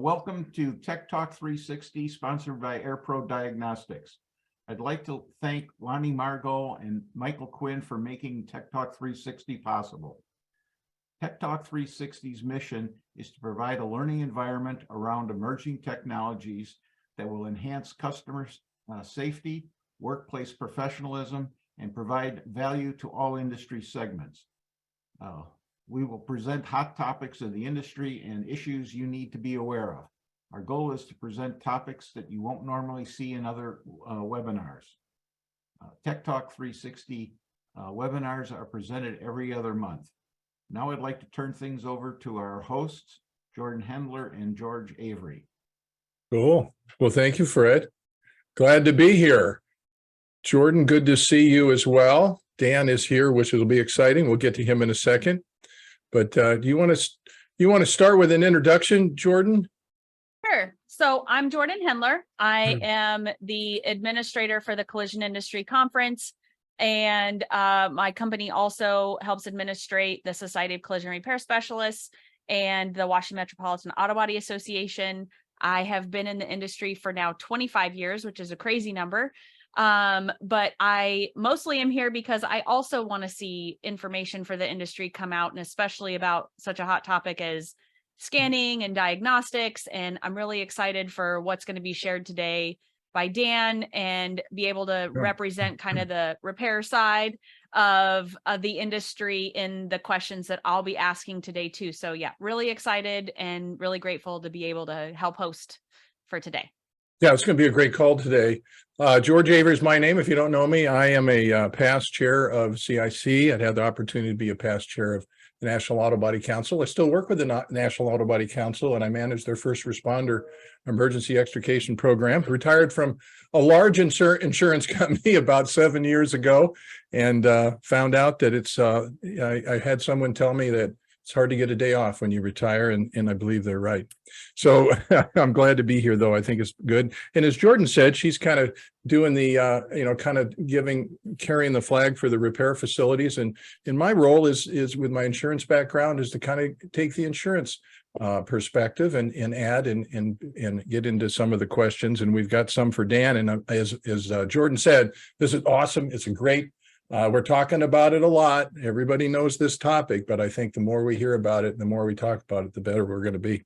Welcome to Tech Talk 360, sponsored by AirPro Diagnostics. I'd like to thank Lonnie Margot and Michael Quinn for making Tech Talk 360 possible. Tech Talk 360's mission is to provide a learning environment around emerging technologies that will enhance customers' safety, workplace professionalism, and provide value to all industry segments. We will present hot topics of the industry and issues you need to be aware of. Our goal is to present topics that you won't normally see in other webinars. Tech Talk 360 webinars are presented every other month. Now I'd like to turn things over to our hosts, Jordan Hendler and George Avery. Cool. Well, thank you, Fred. Glad to be here. Jordan, good to see you as well. Dan is here, which will be exciting. We'll get to him in a second. But do you want to start with an introduction, Jordan? Sure. So I'm Jordan Hendler. I am the administrator for the Collision Industry Conference, and my company also helps administrate the Society of Collision Repair Specialists and the Washington Metropolitan Auto Body Association. I have been in the industry for now 25 years, which is a crazy number. But I mostly am here because I also want to see information for the industry come out, and especially about such a hot topic as scanning and diagnostics. And I'm really excited for what's going to be shared today by Dan and be able to represent kind of the repair side of the industry in the questions that I'll be asking today too. So yeah, really excited and really grateful to be able to help host for today. Yeah, it's going to be a great call today. George Avery is my name. If you don't know me, I am a past chair of CIC. I'd had the opportunity to be a past chair of the National Auto Body Council. I still work with the National Auto Body Council, and I manage their first responder emergency extrication program. Retired from a large insurance company about 7 years ago, and found out that it's, I had someone tell me that it's hard to get a day off when you retire, and I believe they're right. So I'm glad to be here, though. I think it's good. And as Jordan said, she's kind of doing the, kind of carrying the flag for the repair facilities. And my role is with my insurance background is to kind of take the insurance perspective and add and get into some of the questions. And we've got some for Dan. And as Jordan said, this is awesome. It's a great. We're talking about it a lot. Everybody knows this topic, but I think the more we hear about it, the more we talk about it, the better we're going to be.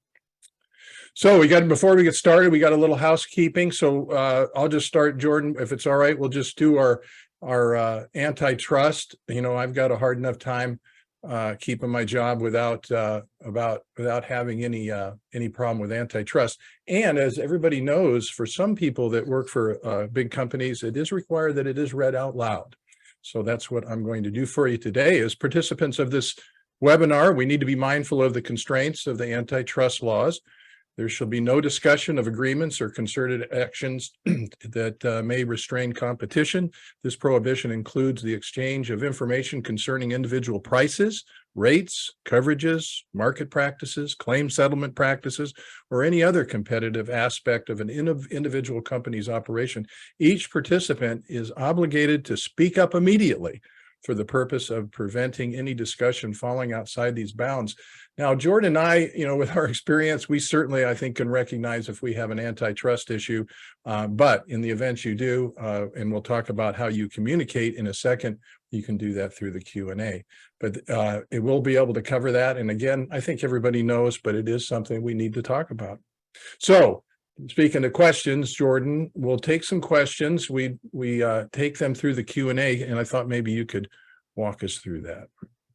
So before we get started, we got a little housekeeping. So I'll just start, Jordan, if it's all right. We'll just do our antitrust. I've got a hard enough time keeping my job without having any problem with antitrust. And as everybody knows, for some people that work for big companies, it is required that it is read out loud. So that's what I'm going to do for you today. As participants of this webinar, we need to be mindful of the constraints of the antitrust laws. There shall be no discussion of agreements or concerted actions that may restrain competition. This prohibition includes the exchange of information concerning individual prices, rates, coverages, market practices, claim settlement practices, or any other competitive aspect of an individual company's operation. Each participant is obligated to speak up immediately for the purpose of preventing any discussion falling outside these bounds. Now, Jordan and I, with our experience, we certainly, I think, can recognize if we have an antitrust issue, but in the event you do, and we'll talk about how you communicate in a second, you can do that through the Q&A. But it will be able to cover that. And again, I think everybody knows, but it is something we need to talk about. So, speaking of questions, Jordan, we'll take some questions. We take them through the Q&A, and I thought maybe you could walk us through that.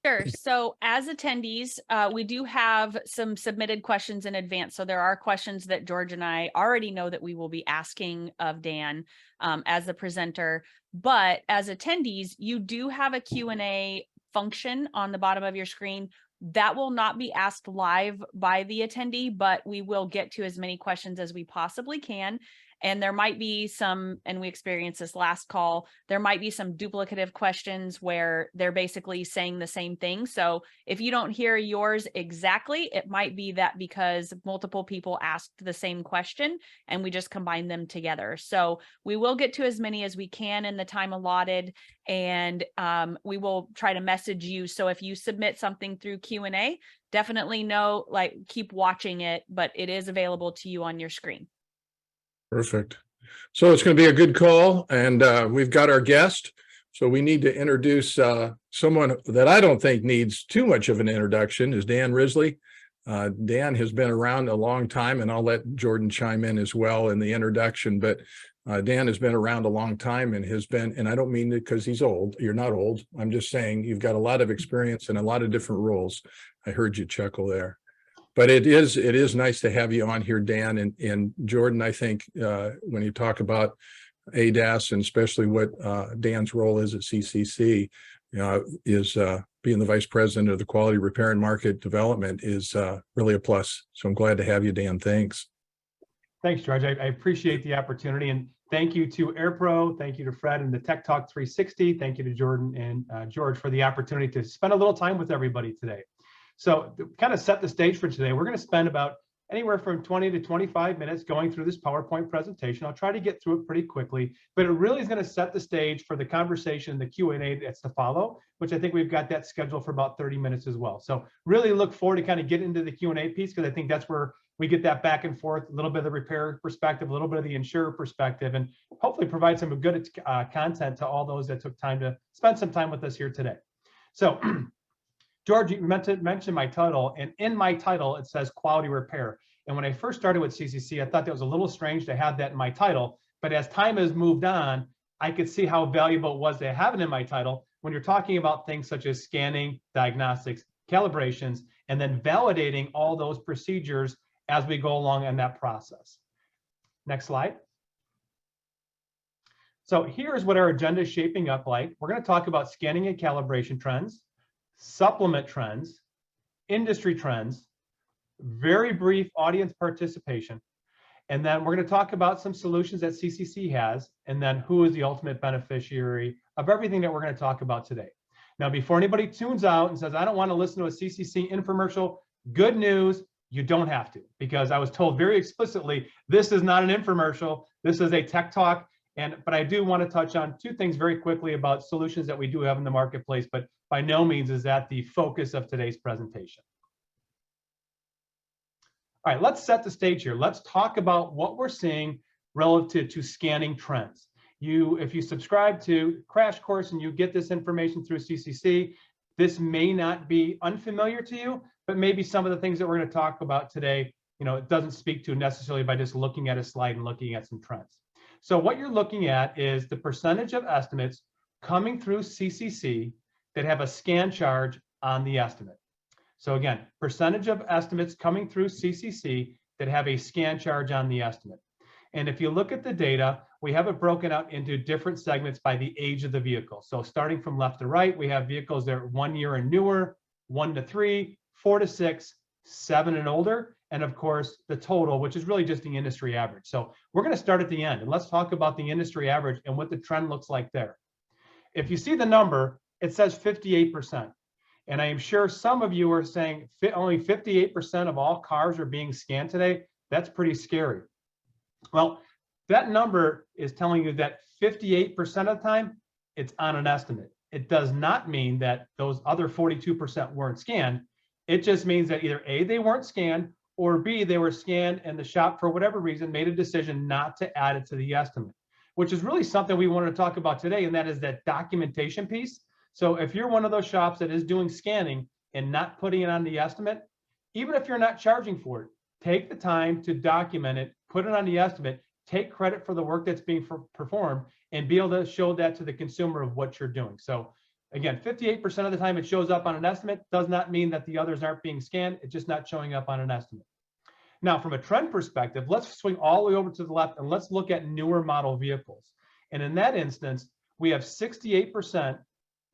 Sure. So as attendees, we do have some submitted questions in advance. So there are questions that George and I already know that we will be asking of Dan as the presenter. But as attendees, you do have a Q&A function on the bottom of your screen. That will not be asked live by the attendee, but we will get to as many questions as we possibly can. And there might be some, and we experienced this last call, there might be some duplicative questions where they're basically saying the same thing. So if you don't hear yours exactly, it might be that because multiple people asked the same question and we just combined them together. So we will get to as many as we can in the time allotted, and we will try to message you. So if you submit something through Q&A, definitely keep watching it, but it is available to you on your screen. Perfect. So it's going to be a good call, and we've got our guest. So we need to introduce someone that I don't think needs too much of an introduction, is Dan Risley. Dan has been around a long time, and I'll let Jordan chime in as well in the introduction, but Dan has been around a long time and has been, and I don't mean it because he's old. You're not old. I'm just saying you've got a lot of experience in a lot of different roles. I heard you chuckle there. But it is nice to have you on here, Dan. And Jordan, I think when you talk about ADAS, and especially what Dan's role is at CCC, is being the vice president of the quality repair and market development is really a plus. So I'm glad to have you, Dan. Thanks. Thanks, George. I appreciate the opportunity, and thank you to AirPro. Thank you to Fred and the TechTalk360. Thank you to Jordan and George for the opportunity to spend a little time with everybody today. So to kind of set the stage for today, we're going to spend about anywhere from 20 to 25 minutes going through this PowerPoint presentation. I'll try to get through it pretty quickly, but it really is going to set the stage for the conversation, the Q&A that's to follow, which I think we've got that scheduled for about 30 minutes as well. So really look forward to kind of getting into the Q&A piece, because I think that's where we get that back and forth, a little bit of the repair perspective, a little bit of the insurer perspective, and hopefully provide some good content to all those that took time to spend some time with us here today. So George, you mentioned my title, and in my title, it says quality repair. And when I first started with CCC, I thought that was a little strange to have that in my title. But as time has moved on, I could see how valuable it was to have it in my title when you're talking about things such as scanning, diagnostics, calibrations, and then validating all those procedures as we go along in that process. Next slide. So here's what our agenda is shaping up like. We're going to talk about scanning and calibration trends, supplement trends, industry trends, very brief audience participation, and then we're going to talk about some solutions that CCC has, and then who is the ultimate beneficiary of everything that we're going to talk about today. Now, before anybody tunes out and says, I don't want to listen to a CCC infomercial, good news, you don't have to, because I was told very explicitly, this is not an infomercial, this is a tech talk. But I do want to touch on two things very quickly about solutions that we do have in the marketplace, but by no means is that the focus of today's presentation. All right, let's set the stage here. Let's talk about what we're seeing relative to scanning trends. If you subscribe to Crash Course and you get this information through CCC, this may not be unfamiliar to you, but maybe some of the things that we're going to talk about today, it doesn't speak to necessarily by just looking at a slide and looking at some trends. So what you're looking at is the percentage of estimates coming through CCC that have a scan charge on the estimate. So again, percentage of estimates coming through CCC that have a scan charge on the estimate. And if you look at the data, we have it broken out into different segments by the age of the vehicle. So starting from left to right, we have vehicles that are 1 year and newer, 1 to 3, 4 to 6, 7 and older, and of course the total, which is really just the industry average. So we're going to start at the end, and let's talk about the industry average and what the trend looks like there. If you see the number, it says 58%. And I am sure some of you are saying only 58% of all cars are being scanned today. That's pretty scary. Well, that number is telling you that 58% of the time, it's on an estimate. It does not mean that those other 42% weren't scanned. It just means that either A, they weren't scanned, or B, they were scanned and the shop, for whatever reason, made a decision not to add it to the estimate, which is really something we wanted to talk about today, and that is that documentation piece. So if you're one of those shops that is doing scanning and not putting it on the estimate, even if you're not charging for it, take the time to document it, put it on the estimate, take credit for the work that's being performed, and be able to show that to the consumer of what you're doing. So again, 58% of the time it shows up on an estimate does not mean that the others aren't being scanned. It's just not showing up on an estimate. Now, from a trend perspective, let's swing all the way over to the left and let's look at newer model vehicles. And in that instance, we have 68%.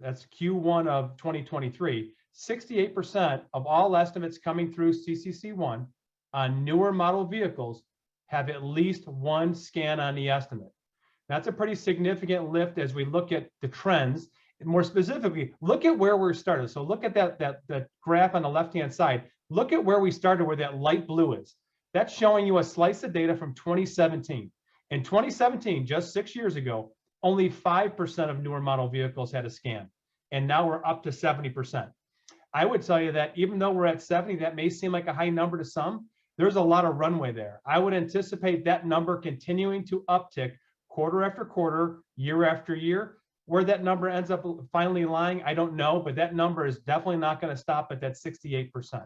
That's Q1 of 2023, 68% of all estimates coming through CCC1 on newer model vehicles have at least one scan on the estimate. That's a pretty significant lift as we look at the trends. And more specifically, look at where we're started. So look at that graph on the left-hand side. Look at where we started, where that light blue is. That's showing you a slice of data from 2017. In 2017, just 6 years ago, only 5% of newer model vehicles had a scan, and now we're up to 70%. I would tell you that even though we're at 70, that may seem like a high number to some, there's a lot of runway there. I would anticipate that number continuing to uptick quarter after quarter, year after year. Where that number ends up finally lying, I don't know, but that number is definitely not going to stop at that 68%.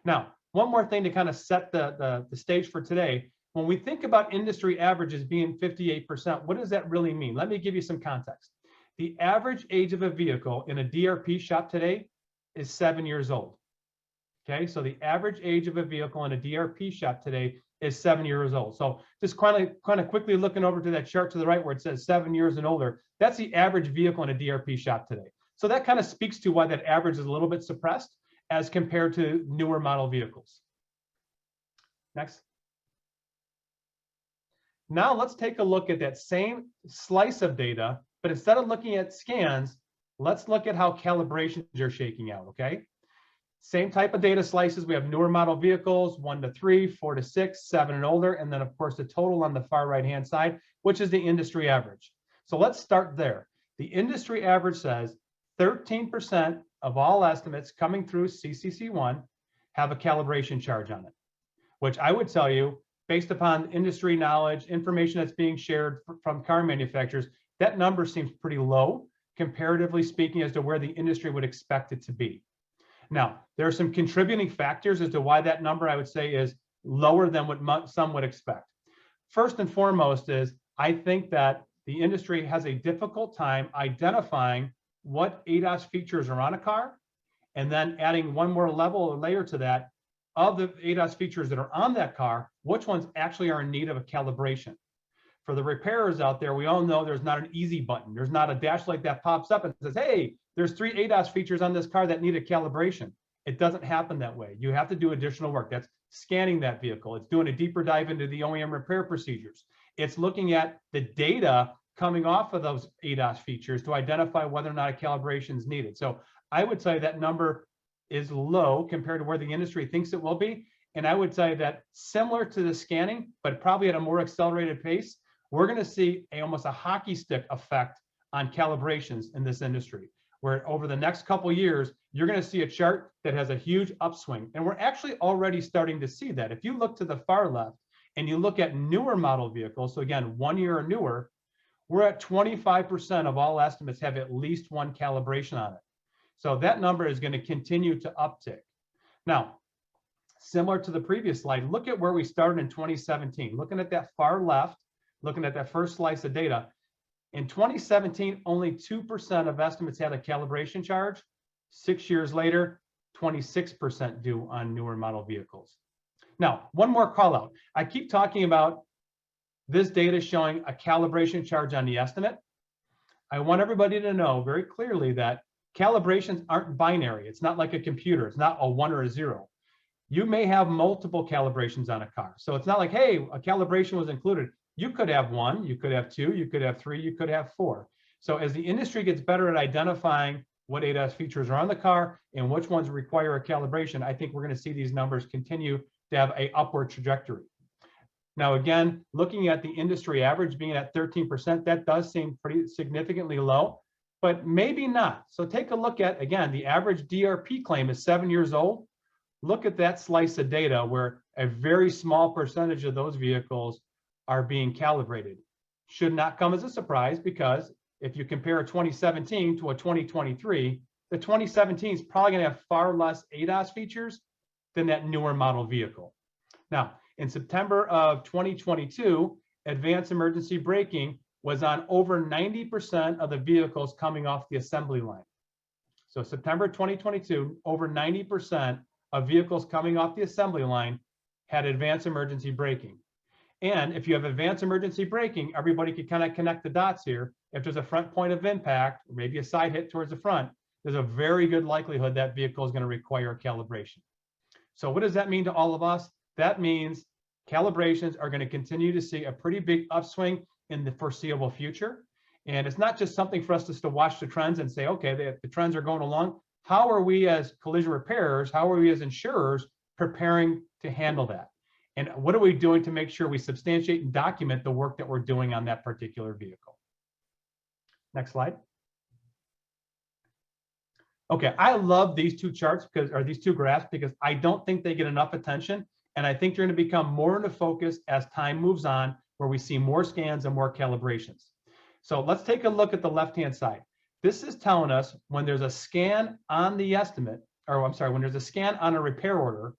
Now, one more thing to kind of set the stage for today. When we think about industry averages being 58%, what does that really mean? Let me give you some context. The average age of a vehicle in a DRP shop today is 7 years old. Okay, so the average age of a vehicle in a DRP shop today is 7 years old. So just kind of quickly looking over to that chart to the right where it says 7 years and older, that's the average vehicle in a DRP shop today. So that kind of speaks to why that average is a little bit suppressed as compared to newer model vehicles. Next. Now let's take a look at that same slice of data, but instead of looking at scans, let's look at how calibrations are shaking out, okay? Same type of data slices. We have newer model vehicles, 1 to 3, 4 to 6, 7 and older, and then of course the total on the far right-hand side, which is the industry average. So let's start there. The industry average says 13% of all estimates coming through CCC1 have a calibration charge on it, which I would tell you, based upon industry knowledge, information that's being shared from car manufacturers, that number seems pretty low, comparatively speaking, as to where the industry would expect it to be. Now, there are some contributing factors as to why that number, I would say, is lower than what some would expect. First and foremost is, I think that the industry has a difficult time identifying what ADAS features are on a car, and then adding one more level or layer to that, of the ADAS features that are on that car, which ones actually are in need of a calibration. For the repairers out there, we all know there's not an easy button. There's not a dash light that pops up and says, hey, there's 3 ADAS features on this car that need a calibration. It doesn't happen that way. You have to do additional work. That's scanning that vehicle. It's doing a deeper dive into the OEM repair procedures. It's looking at the data coming off of those ADAS features to identify whether or not a calibration is needed. So I would say that number is low compared to where the industry thinks it will be. And I would say that similar to the scanning, but probably at a more accelerated pace, we're going to see almost a hockey stick effect on calibrations in this industry, where over the next couple of years, you're going to see a chart that has a huge upswing. And we're actually already starting to see that. If you look to the far left and you look at newer model vehicles, so again, 1 year or newer, we're at 25% of all estimates have at least one calibration on it. So that number is going to continue to uptick. Now, similar to the previous slide, look at where we started in 2017. Looking at that far left, looking at that first slice of data, in 2017, only 2% of estimates had a calibration charge. 6 years later, 26% do on newer model vehicles. Now, one more call out. I keep talking about this data showing a calibration charge on the estimate. I want everybody to know very clearly that calibrations aren't binary. It's not like a computer. It's not a 1 or a 0. You may have multiple calibrations on a car. So it's not like, hey, a calibration was included. You could have 1, you could have 2, you could have 3, you could have 4. So as the industry gets better at identifying what ADAS features are on the car and which ones require a calibration, I think we're going to see these numbers continue to have an upward trajectory. Now, again, looking at the industry average being at 13%, that does seem pretty significantly low, but maybe not. So take a look at, again, the average DRP claim is 7 years old. Look at that slice of data where a very small percentage of those vehicles are being calibrated. Should not come as a surprise, because if you compare a 2017 to a 2023, the 2017 is probably going to have far less ADAS features than that newer model vehicle. Now, in September of 2022, advanced emergency braking was on over 90% of the vehicles coming off the assembly line. So September 2022, over 90% of vehicles coming off the assembly line had advanced emergency braking. And if you have advanced emergency braking, everybody can kind of connect the dots here. If there's a front point of impact, or maybe a side hit towards the front, there's a very good likelihood that vehicle is going to require a calibration. So what does that mean to all of us? That means calibrations are going to continue to see a pretty big upswing in the foreseeable future. And it's not just something for us just to watch the trends and say, okay, the trends are going along. How are we as collision repairers, how are we as insurers preparing to handle that? And what are we doing to make sure we substantiate and document the work that we're doing on that particular vehicle? Next slide. Okay, I love these two charts or these two graphs because I don't think they get enough attention. And I think they're going to become more into focus as time moves on, where we see more scans and more calibrations. So let's take a look at the left-hand side. This is telling us when there's a scan on the estimate, or I'm sorry, when there's a scan on a repair order,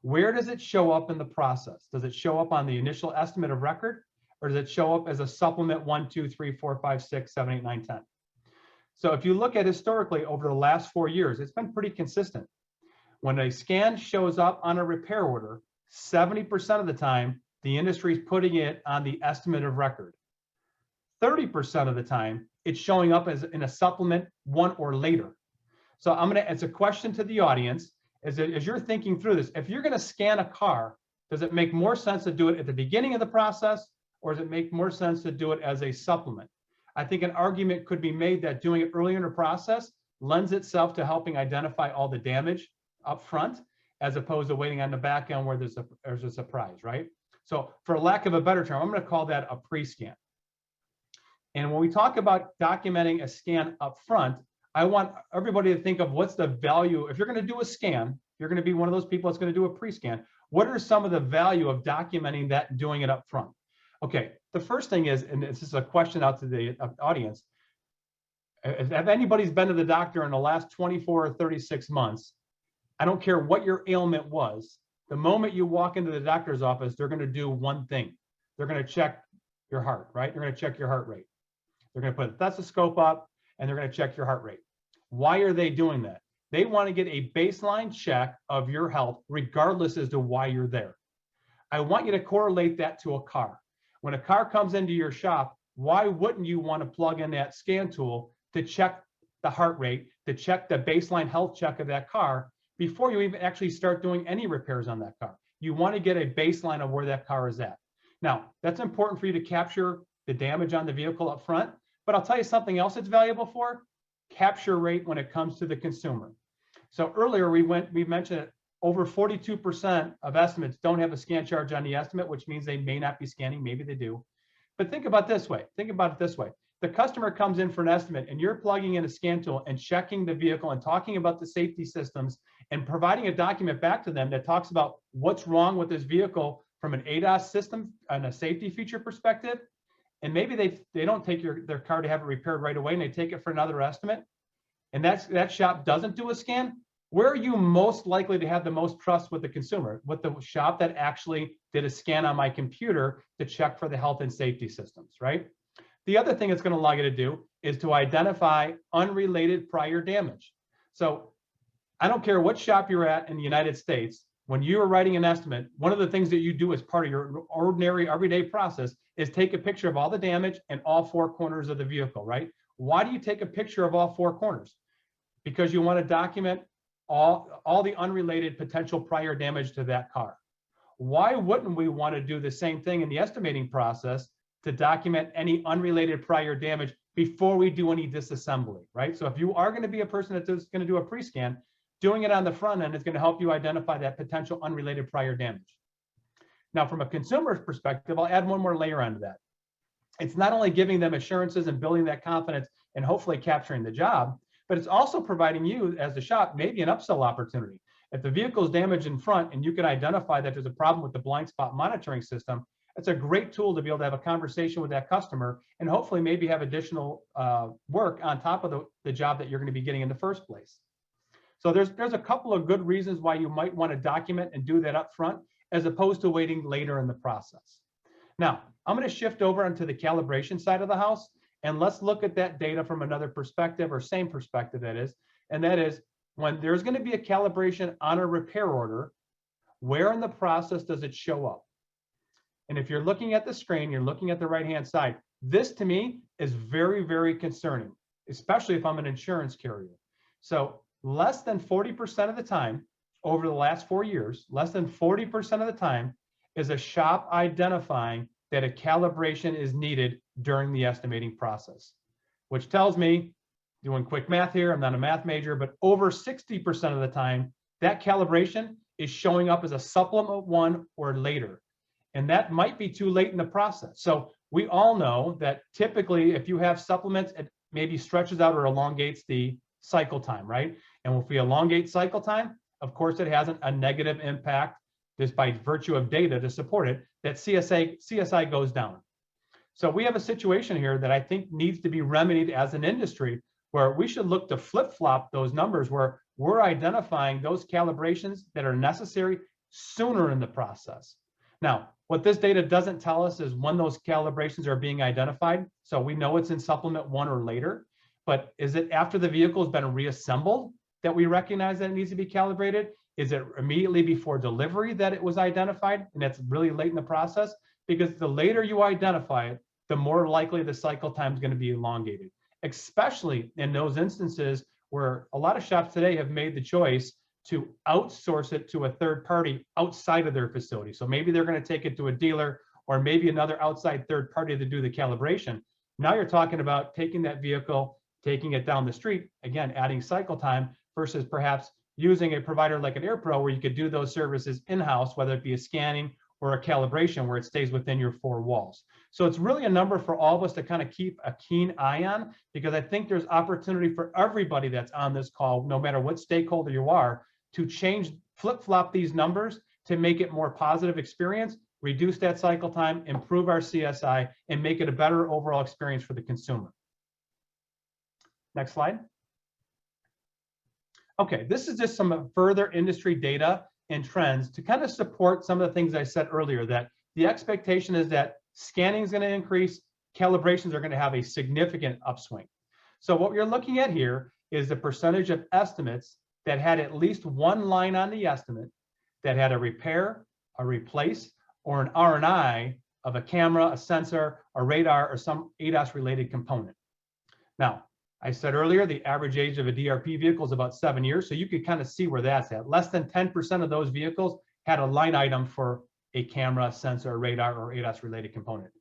where does it show up in the process? Does it show up on the initial estimate of record, or does it show up as a supplement 1, 2, 3, 4, 5, 6, 7, 8, 9, 10? So if you look at historically over the last 4 years, it's been pretty consistent. When a scan shows up on a repair order, 70% of the time, the industry is putting it on the estimate of record. 30% of the time, it's showing up as in a supplement 1 or later. So it's a question to the audience, as you're thinking through this, if you're gonna scan a car, does it make more sense to do it at the beginning of the process, or does it make more sense to do it as a supplement? I think an argument could be made that doing it earlier in the process lends itself to helping identify all the damage up front, as opposed to waiting on the back end where there's a surprise, right? So for lack of a better term, I'm gonna call that a pre-scan. And when we talk about documenting a scan up front, I want everybody to think of what's the value. If you're going to do a scan, you're going to be one of those people that's going to do a pre-scan. What are some of the value of documenting that and doing it up front? Okay, the first thing is, and this is a question out to the audience, if anybody's been to the doctor in the last 24 or 36 months, I don't care what your ailment was, the moment you walk into the doctor's office, they're going to do one thing. They're going to check your heart, right? They're going to check your heart rate. They're going to put a stethoscope up and they're going to check your heart rate. Why are they doing that? They want to get a baseline check of your health, regardless as to why you're there. I want you to correlate that to a car. When a car comes into your shop, why wouldn't you want to plug in that scan tool to check the heart rate, to check the baseline health check of that car before you even actually start doing any repairs on that car? You want to get a baseline of where that car is at. Now, that's important for you to capture the damage on the vehicle up front, but I'll tell you something else it's valuable for: capture rate when it comes to the consumer. So earlier we mentioned it, over 42% of estimates don't have a scan charge on the estimate, which means they may not be scanning, maybe they do. But think about it this way. The customer comes in for an estimate and you're plugging in a scan tool and checking the vehicle and talking about the safety systems and providing a document back to them that talks about what's wrong with this vehicle from an ADAS system and a safety feature perspective. And maybe they don't take their car to have it repaired right away and they take it for another estimate. And that shop doesn't do a scan. Where are you most likely to have the most trust with the consumer? With the shop that actually did a scan on my computer to check for the health and safety systems, right? The other thing it's going to allow you to do is to identify unrelated prior damage. So I don't care what shop you're at in the United States, when you are writing an estimate, one of the things that you do as part of your ordinary everyday process is take a picture of all the damage and all 4 corners of the vehicle, right? Why do you take a picture of all 4 corners? Because you want to document all the unrelated potential prior damage to that car. Why wouldn't we want to do the same thing in the estimating process to document any unrelated prior damage before we do any disassembly, right? So if you are going to be a person that's going to do a pre-scan, doing it on the front end is going to help you identify that potential unrelated prior damage. Now, from a consumer's perspective, I'll add one more layer onto that. It's not only giving them assurances and building that confidence and hopefully capturing the job, but it's also providing you as the shop maybe an upsell opportunity. If the vehicle is damaged in front and you can identify that there's a problem with the blind spot monitoring system, it's a great tool to be able to have a conversation with that customer and hopefully maybe have additional work on top of the job that you're going to be getting in the first place. So there's a couple of good reasons why you might want to document and do that up front as opposed to waiting later in the process. Now, I'm going to shift over onto the calibration side of the house, and let's look at that data from another perspective, or same perspective that is, and that is when there's going to be a calibration on a repair order, where in the process does it show up? And if you're looking at the screen, you're looking at the right-hand side, this to me is very, very concerning, especially if I'm an insurance carrier. So less than 40% of the time over the last 4 years, less than 40% of the time is a shop identifying that a calibration is needed during the estimating process, which tells me, doing quick math here, I'm not a math major, but over 60% of the time, that calibration is showing up as a supplement 1 or later. And that might be too late in the process. So we all know that typically if you have supplements, it maybe stretches out or elongates the cycle time, right? And if we elongate cycle time, of course, it has a negative impact just by virtue of data to support it, that CSI goes down. So we have a situation here that I think needs to be remedied as an industry, where we should look to flip-flop those numbers, where we're identifying those calibrations that are necessary sooner in the process. Now, what this data doesn't tell us is when those calibrations are being identified. So we know it's in supplement 1 or later, but is it after the vehicle has been reassembled that we recognize that it needs to be calibrated? Is it immediately before delivery that it was identified and it's really late in the process? Because the later you identify it, the more likely the cycle time is going to be elongated, especially in those instances where a lot of shops today have made the choice to outsource it to a third party outside of their facility. So maybe they're going to take it to a dealer or maybe another outside third party to do the calibration. Now you're talking about taking that vehicle, taking it down the street, again, adding cycle time versus perhaps using a provider like an AirPro where you could do those services in-house, whether it be a scanning or a calibration where it stays within your 4 walls. So it's really a number for all of us to kind of keep a keen eye on, because I think there's opportunity for everybody that's on this call, no matter what stakeholder you are, to change, flip-flop these numbers to make it more positive experience, reduce that cycle time, improve our CSI, and make it a better overall experience for the consumer. Next slide. Okay, this is just some further industry data and trends to kind of support some of the things I said earlier, that the expectation is that scanning is going to increase, calibrations are going to have a significant upswing. So what you're looking at here is the percentage of estimates that had at least one line on the estimate that had a repair, a replace, or an R&I of a camera, a sensor, a radar, or some ADAS related component. Now, I said earlier, the average age of a DRP vehicle is about 7 years, so you could kind of see where that's at. Less than 10% of those vehicles had a line item for a camera, sensor, radar, or ADAS related component.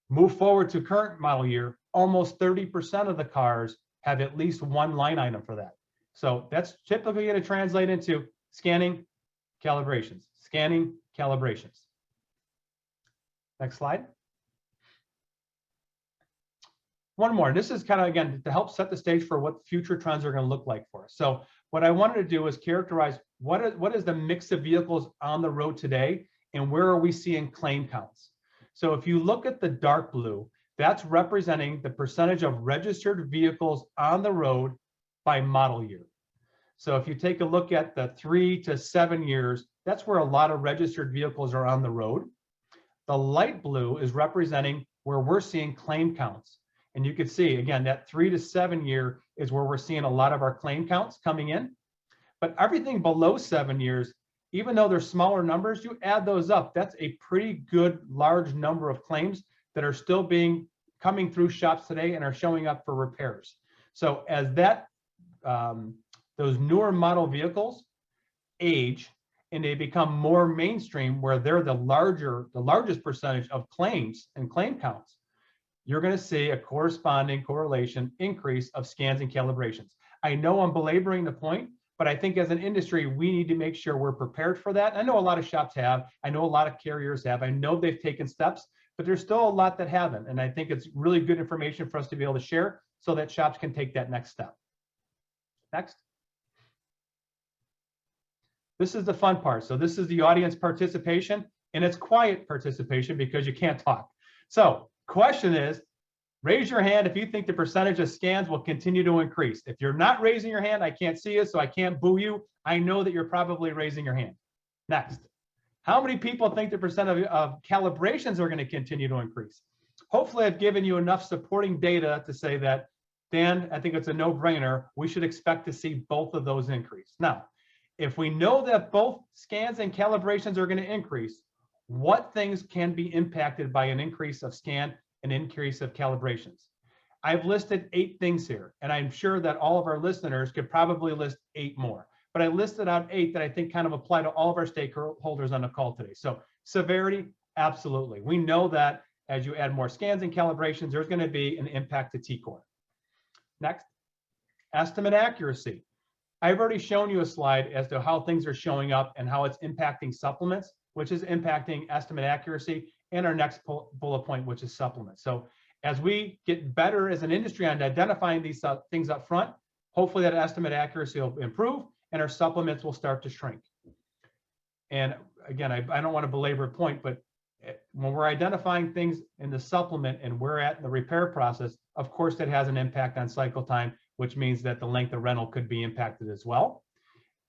Move forward to current model year, almost 30% of the cars have at least one line item for that. So that's typically going to translate into scanning, calibrations, scanning, calibrations. Next slide. One more, and this is kind of, again, to help set the stage for what future trends are going to look like for us. So what I wanted to do is characterize what is the mix of vehicles on the road today and where are we seeing claim counts. So if you look at the dark blue, that's representing the percentage of registered vehicles on the road by model year. So if you take a look at the 3 to 7 years, that's where a lot of registered vehicles are on the road. The light blue is representing where we're seeing claim counts. And you can see, again, that 3 to 7 year is where we're seeing a lot of our claim counts coming in. But everything below 7 years, even though they're smaller numbers, you add those up, that's a pretty good large number of claims that are still coming through shops today and are showing up for repairs. So as that those newer model vehicles age and they become more mainstream, where they're the largest percentage of claims and claim counts, you're going to see a corresponding correlation increase of scans and calibrations. I know I'm belaboring the point, but I think as an industry, we need to make sure we're prepared for that. I know a lot of shops have, I know a lot of carriers have, I know they've taken steps, but there's still a lot that haven't. And I think it's really good information for us to be able to share so that shops can take that next step. Next. This is the fun part. So this is the audience participation, and it's quiet participation because you can't talk. So question is, raise your hand if you think the percentage of scans will continue to increase. If you're not raising your hand, I can't see you, so I can't boo you. I know that you're probably raising your hand. Next. How many people think the percent of calibrations are going to continue to increase? Hopefully I've given you enough supporting data to say that, Dan, I think it's a no-brainer. We should expect to see both of those increase. Now, if we know that both scans and calibrations are going to increase, what things can be impacted by an increase of scan and increase of calibrations? I've listed 8 things here, and I'm sure that all of our listeners could probably list 8 more. But I listed out 8 that I think kind of apply to all of our stakeholders on the call today. So severity, absolutely. We know that as you add more scans and calibrations, there's going to be an impact to T-core. Next, estimate accuracy. I've already shown you a slide as to how things are showing up and how it's impacting supplements, which is impacting estimate accuracy, and our next bullet point, which is supplements. So as we get better as an industry on identifying these things up front, hopefully that estimate accuracy will improve and our supplements will start to shrink. And again, I don't want to belabor a point, but when we're identifying things in the supplement and we're at the repair process, of course, that has an impact on cycle time, which means that the length of rental could be impacted as well.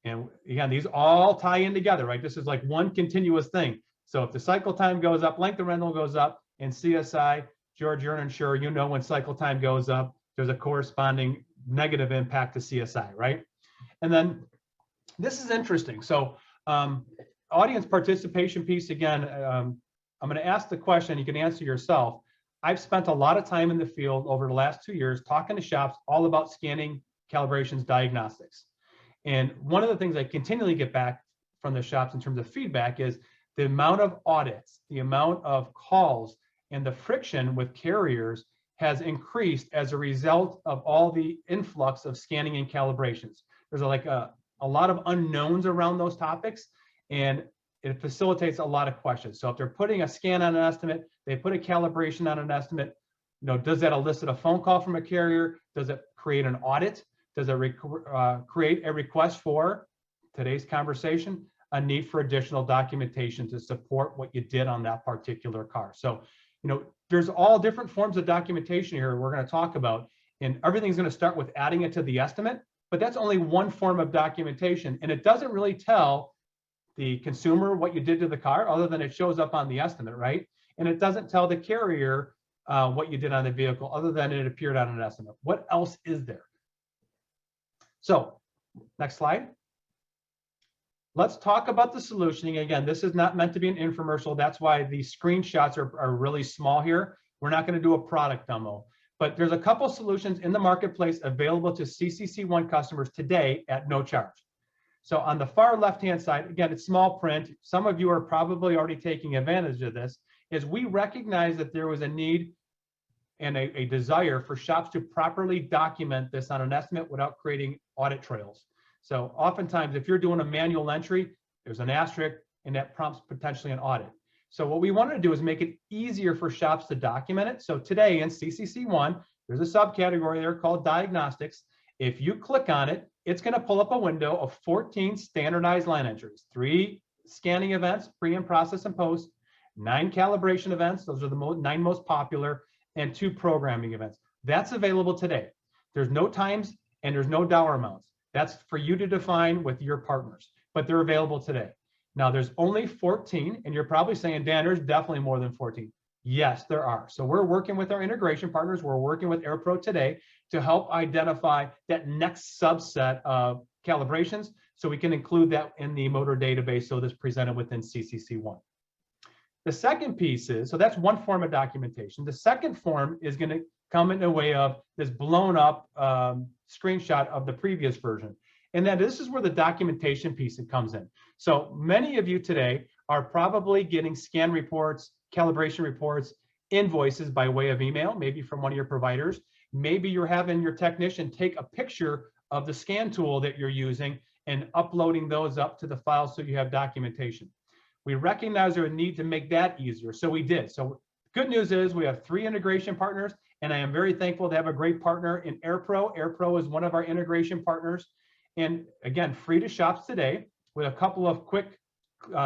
And again, these all tie in together, right? This is like one continuous thing. So if the cycle time goes up, length of rental goes up, and CSI, George, you're an insurer, you know when cycle time goes up, there's a corresponding negative impact to CSI, right? And then this is interesting. So audience participation piece, again, I'm going to ask the question, you can answer yourself. I've spent a lot of time in the field over the last 2 years talking to shops all about scanning, calibrations, diagnostics. And one of the things I continually get back from the shops in terms of feedback is the amount of audits, the amount of calls, and the friction with carriers has increased as a result of all the influx of scanning and calibrations. There's like a lot of unknowns around those topics, and it facilitates a lot of questions. So if they're putting a scan on an estimate, they put a calibration on an estimate, does that elicit a phone call from a carrier? Does it create an audit? Does it create a request for, today's conversation, a need for additional documentation to support what you did on that particular car? So, there's all different forms of documentation here we're going to talk about, and everything's going to start with adding it to the estimate, but that's only one form of documentation, and it doesn't really tell the consumer what you did to the car other than it shows up on the estimate, right? And it doesn't tell the carrier what you did on the vehicle other than it appeared on an estimate. What else is there? So next slide. Let's talk about the solutioning. Again, this is not meant to be an infomercial. That's why the screenshots are really small here. We're not going to do a product demo, but there's a couple solutions in the marketplace available to CCC1 customers today at no charge. So on the far left-hand side, again, it's small print. Some of you are probably already taking advantage of this, is we recognize that there was a need and a desire for shops to properly document this on an estimate without creating audit trails. So oftentimes, if you're doing a manual entry, there's an asterisk, and that prompts potentially an audit. So what we wanted to do is make it easier for shops to document it. So today in CCC1, there's a subcategory there called diagnostics. If you click on it, it's going to pull up a window of 14 standardized line entries, 3 scanning events, pre and process and post, 9 calibration events, those are the 9 most popular, and 2 programming events. That's available today. There's no times and there's no dollar amounts. That's for you to define with your partners, but they're available today. Now there's only 14, and you're probably saying, Dan, there's definitely more than 14. Yes, there are. So we're working with our integration partners. We're working with AirPro today to help identify that next subset of calibrations so we can include that in the motor database so that's presented within CCC1. The second piece is, so that's one form of documentation. The second form is going to come in the way of this blown up screenshot of the previous version. And then this is where the documentation piece comes in. So many of you today are probably getting scan reports, calibration reports, invoices by way of email, maybe from one of your providers. Maybe you're having your technician take a picture of the scan tool that you're using and uploading those up to the file so you have documentation. We recognize there's a need to make that easier, so we did. So good news is we have 3 integration partners, and I am very thankful to have a great partner in AirPro. AirPro is one of our integration partners, and again, free to shops today with a couple of quick,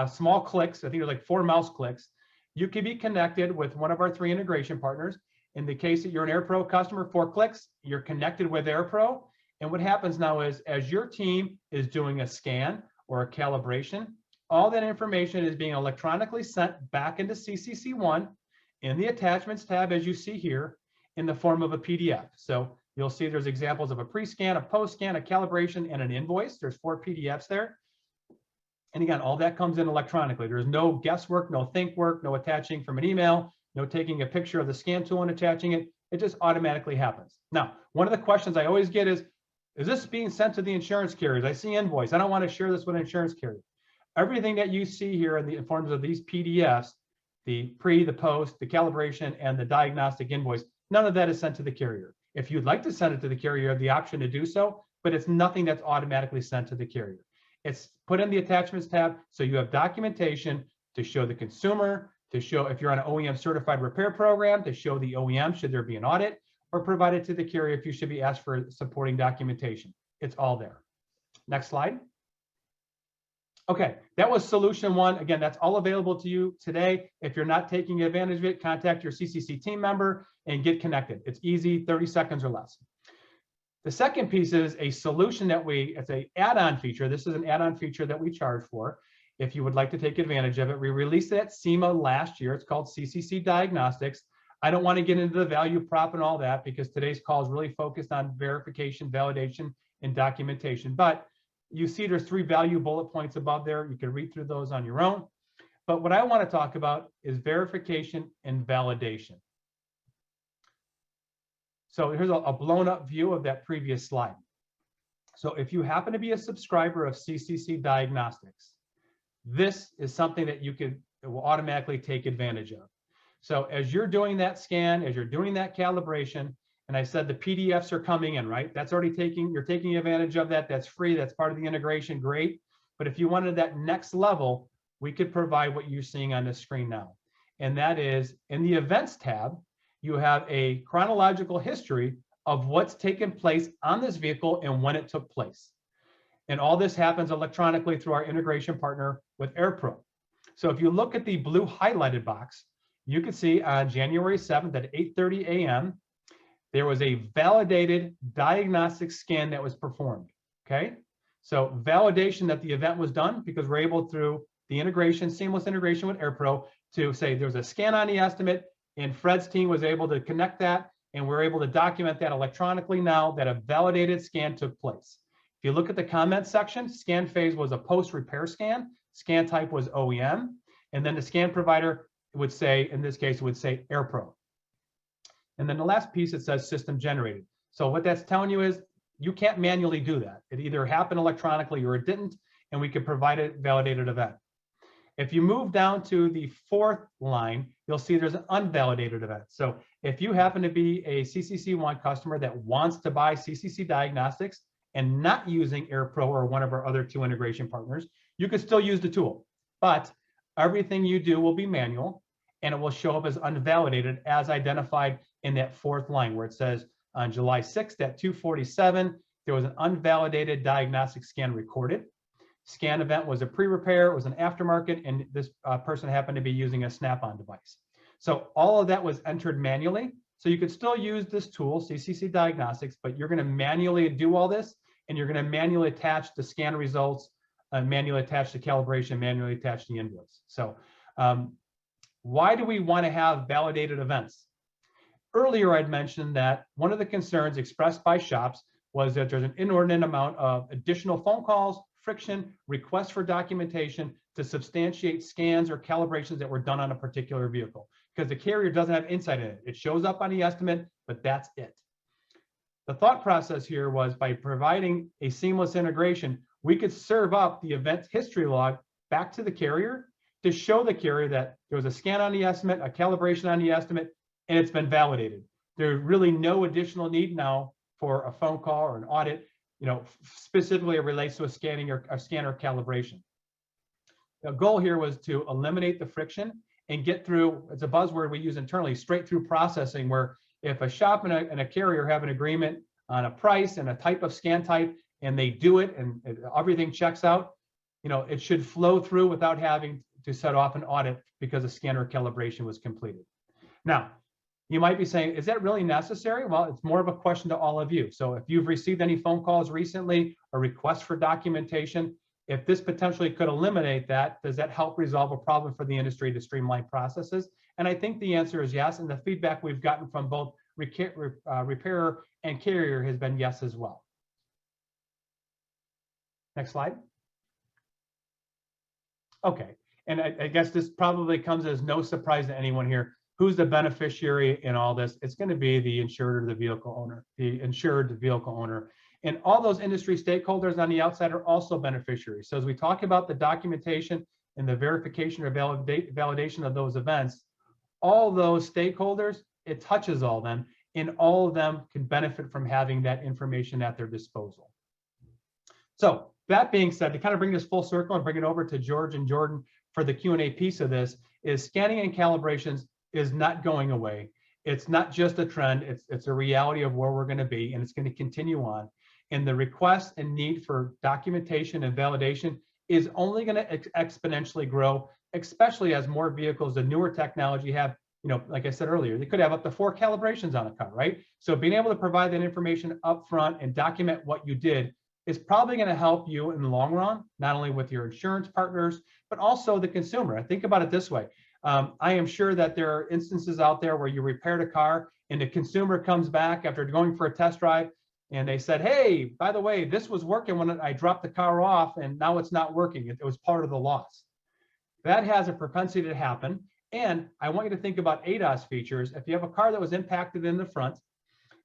small clicks. I think there's like 4 mouse clicks. You can be connected with one of our 3 integration partners. In the case that you're an AirPro customer, 4 clicks, you're connected with AirPro. And what happens now is, as your team is doing a scan or a calibration, all that information is being electronically sent back into CCC1 in the attachments tab, as you see here, in the form of a PDF. So you'll see there's examples of a pre-scan, a post-scan, a calibration, and an invoice. There's 4 PDFs there. And again, all that comes in electronically. There's no guesswork, no think work, no attaching from an email, no taking a picture of the scan tool and attaching it. It just automatically happens. Now, one of the questions I always get is this being sent to the insurance carriers? I see invoice. I don't want to share this with an insurance carrier. Everything that you see here in the forms of these PDFs, the pre, the post, the calibration, and the diagnostic invoice, none of that is sent to the carrier. If you'd like to send it to the carrier, you have the option to do so, but it's nothing that's automatically sent to the carrier. It's put in the attachments tab, so you have documentation to show the consumer, to show if you're on an OEM certified repair program, to show the OEM should there be an audit, or provide it to the carrier if you should be asked for supporting documentation. It's all there. Next slide. Okay, that was solution one. Again, that's all available to you today. If you're not taking advantage of it, contact your CCC team member and get connected. It's easy, 30 seconds or less. The second piece is a solution that it's an add-on feature. This is an add-on feature that we charge for. If you would like to take advantage of it, we released it at SEMA last year. It's called CCC Diagnostics. I don't want to get into the value prop and all that because today's call is really focused on verification, validation, and documentation. But you see there's 3 value bullet points above there. You can read through those on your own. But what I want to talk about is verification and validation. So here's a blown up view of that previous slide. So if you happen to be a subscriber of CCC Diagnostics, this is something that it will automatically take advantage of. So as you're doing that scan, as you're doing that calibration, and I said the PDFs are coming in, right? That's already you're taking advantage of that. That's free. That's part of the integration. Great. But if you wanted that next level, we could provide what you're seeing on the screen now. And that is in the events tab, you have a chronological history of what's taken place on this vehicle and when it took place. And all this happens electronically through our integration partner with AirPro. So if you look at the blue highlighted box, you can see on January 7th at 8:30 a.m., there was a validated diagnostic scan that was performed, okay? So validation that the event was done because we're able through the integration, seamless integration with AirPro to say there's a scan on the estimate and Fred's team was able to connect that and we're able to document that electronically now that a validated scan took place. If you look at the comment section, scan phase was a post-repair scan, scan type was OEM, and then the scan provider would say, in this case, it would say AirPro. And then the last piece, it says system generated. So what that's telling you is you can't manually do that. It either happened electronically or it didn't, and we could provide a validated event. If you move down to the 4th line, you'll see there's an unvalidated event. So if you happen to be a CCC1 customer that wants to buy CCC Diagnostics and not using AirPro or one of our other 2 integration partners, you can still use the tool. But everything you do will be manual and it will show up as unvalidated as identified in that 4th line where it says on July 6th at 2:47, there was an unvalidated diagnostic scan recorded. Scan event was a pre-repair, it was an aftermarket, and this person happened to be using a Snap-on device. So all of that was entered manually. So you could still use this tool, CCC Diagnostics, but you're gonna manually do all this, and you're gonna manually attach the scan results, manually attach the calibration, manually attach the invoice. So why do we wanna have validated events? Earlier, I'd mentioned that one of the concerns expressed by shops was that there's an inordinate amount of additional phone calls, friction, requests for documentation to substantiate scans or calibrations that were done on a particular vehicle because the carrier doesn't have insight in it. It shows up on the estimate, but that's it. The thought process here was by providing a seamless integration, we could serve up the event history log back to the carrier to show the carrier that there was a scan on the estimate, a calibration on the estimate, and it's been validated. There's really no additional need now for a phone call or an audit, specifically it relates to a scanner calibration. The goal here was to eliminate the friction and get through, it's a buzzword we use internally, straight through processing, where if a shop and a carrier have an agreement on a price and a type of scan type, and they do it and everything checks out, it should flow through without having to set off an audit because a scanner calibration was completed. Now, you might be saying, is that really necessary? Well, it's more of a question to all of you. So if you've received any phone calls recently or requests for documentation, if this potentially could eliminate that, does that help resolve a problem for the industry to streamline processes? And I think the answer is yes. And the feedback we've gotten from both repairer and carrier has been yes as well. Next slide. Okay. And I guess this probably comes as no surprise to anyone here. Who's the beneficiary in all this? It's going to be the insured or the vehicle owner, the insured vehicle owner. And all those industry stakeholders on the outside are also beneficiaries. So as we talk about the documentation and the verification or validation of those events, all those stakeholders, it touches all of them, and all of them can benefit from having that information at their disposal. So that being said, to kind of bring this full circle and bring it over to George and Jordan for the Q&A piece of this, is scanning and calibrations is not going away. It's not just a trend, it's a reality of where we're going to be, and it's going to continue on. And the request and need for documentation and validation is only going to exponentially grow, especially as more vehicles, the newer technology have, like I said earlier, they could have up to 4 calibrations on a car, right? So being able to provide that information up front and document what you did is probably going to help you in the long run, not only with your insurance partners, but also the consumer. I think about it this way. I am sure that there are instances out there where you repaired a car and the consumer comes back after going for a test drive and they said, hey, by the way, this was working when I dropped the car off and now it's not working. It was part of the loss. That has a propensity to happen. And I want you to think about ADAS features. If you have a car that was impacted in the front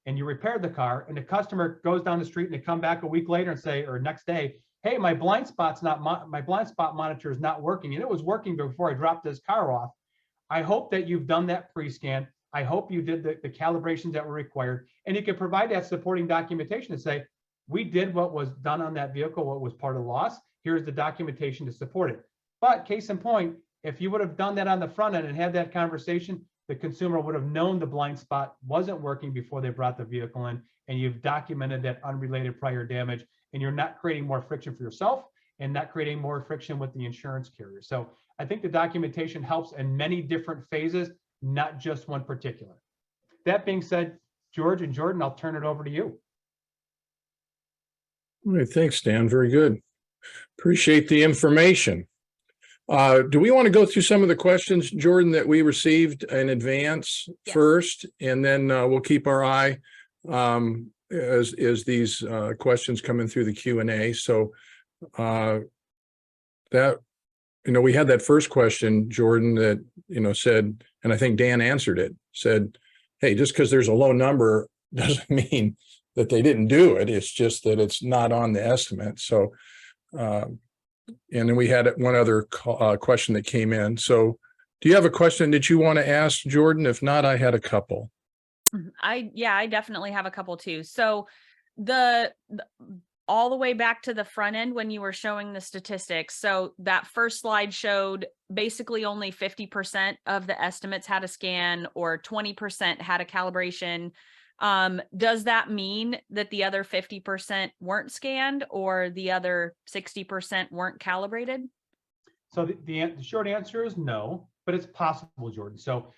and you repaired the car and the customer goes down the street and they come back a week later and say, or next day, hey, my blind spot monitor is not working, and it was working before I dropped this car off. I hope that you've done that pre-scan. I hope you did the calibrations that were required, and you can provide that supporting documentation to say, we did what was done on that vehicle, what was part of the loss. Here's the documentation to support it. But case in point, if you would have done that on the front end and had that conversation, the consumer would have known the blind spot wasn't working before they brought the vehicle in, and you've documented that unrelated prior damage, and you're not creating more friction for yourself and not creating more friction with the insurance carrier. So I think the documentation helps in many different phases, not just one particular. That being said, George and Jordan, I'll turn it over to you. All right, thanks, Dan. Very good. Appreciate the information. Do we want to go through some of the questions, Jordan, that we received in advance first, and then we'll keep our eye as these questions come in through the Q&A. So that, we had that first question, Jordan, that, said, and I think Dan answered it, said, hey, just because there's a low number doesn't mean that they didn't do it. It's just that it's not on the estimate. So, and then we had one other question that came in. So do you have a question that you want to ask, Jordan? If not, I had a couple. I definitely have a couple too. So all the way back to the front end when you were showing the statistics. So that first slide showed basically only 50% of the estimates had a scan or 20% had a calibration. Does that mean that the other 50% weren't scanned or the other 60% weren't calibrated? So the short answer is no, but it's possible, Jordan. So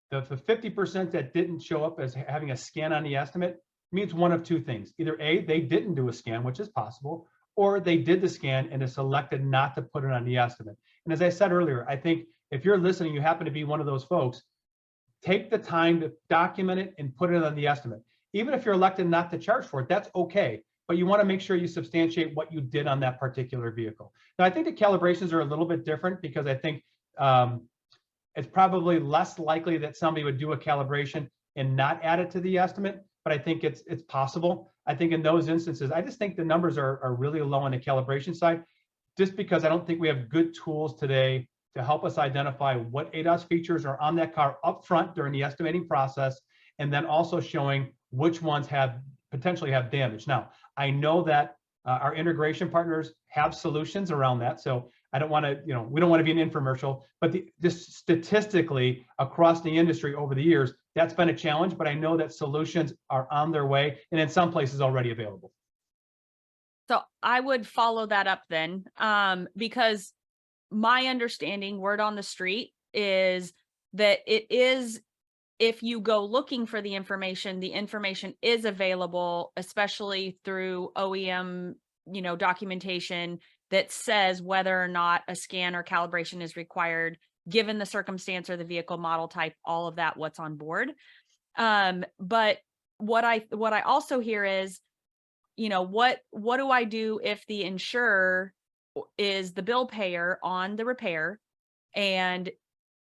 the 50% that didn't show up as having a scan on the estimate means one of two things. Either A, they didn't do a scan, which is possible, or they did the scan and is selected not to put it on the estimate. And as I said earlier, I think if you're listening, you happen to be one of those folks, take the time to document it and put it on the estimate. Even if you're elected not to charge for it, that's okay. But you want to make sure you substantiate what you did on that particular vehicle. Now, I think the calibrations are a little bit different because I think it's probably less likely that somebody would do a calibration and not add it to the estimate, but I think it's possible. I think in those instances, I just think the numbers are really low on the calibration side, just because I don't think we have good tools today to help us identify what ADAS features are on that car up front during the estimating process, and then also showing which ones potentially have damage. Now, I know that our integration partners have solutions around that, so I don't want to, we don't want to be an infomercial, but just statistically across the industry over the years, that's been a challenge, but I know that solutions are on their way and in some places already available. So I would follow that up then, because my understanding, word on the street, is that it is, if you go looking for the information is available, especially through OEM, documentation that says whether or not a scan or calibration is required, given the circumstance or the vehicle model type, all of that, what's on board. But what I also hear is, what do I do if the insurer is the bill payer on the repair and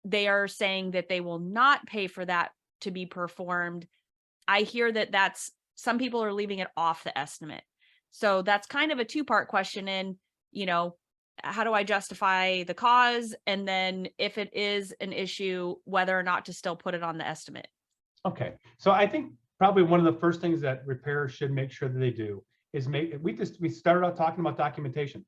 they are saying that they will not pay for that to be performed? I hear that some people are leaving it off the estimate. So that's kind of a two-part question in, how do I justify the cause? And then if it is an issue, whether or not to still put it on the estimate. Okay. So I think probably one of the first things that repairers should make sure that they do is we started out talking about documentation.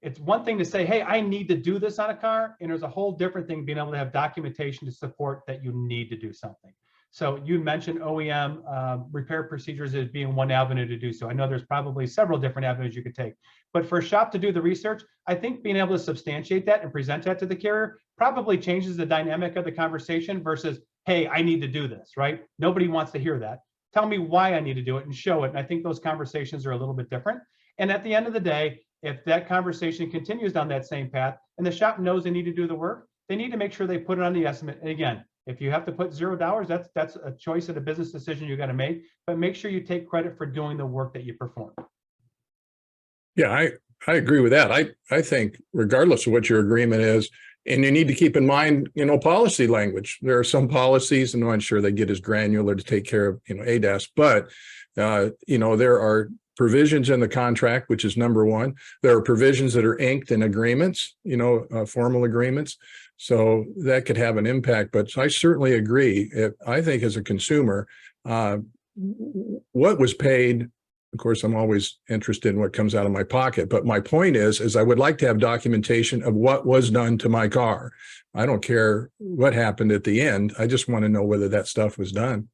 It's one thing to say, hey, I need to do this on a car. And there's a whole different thing being able to have documentation to support that you need to do something. So you mentioned OEM repair procedures as being one avenue to do so. I know there's probably several different avenues you could take, but for a shop to do the research, I think being able to substantiate that and present that to the carrier probably changes the dynamic of the conversation versus, hey, I need to do this, right? Nobody wants to hear that. Tell me why I need to do it and show it. And I think those conversations are a little bit different. And at the end of the day, if that conversation continues down that same path and the shop knows they need to do the work, they need to make sure they put it on the estimate. And again, if you have to put $0, that's a choice and a business decision you got to make, but make sure you take credit for doing the work that you perform. Yeah, I agree with that. I think regardless of what your agreement is, and you need to keep in mind, policy language. There are some policies, and I'm not sure they get as granular to take care of, ADAS, but, there are provisions in the contract, which is number one. There are provisions that are inked in agreements, formal agreements. So that could have an impact, but I certainly agree. I think as a consumer, what was paid, of course, I'm always interested in what comes out of my pocket, but my point is I would like to have documentation of what was done to my car. I don't care what happened at the end. I just want to know whether that stuff was done.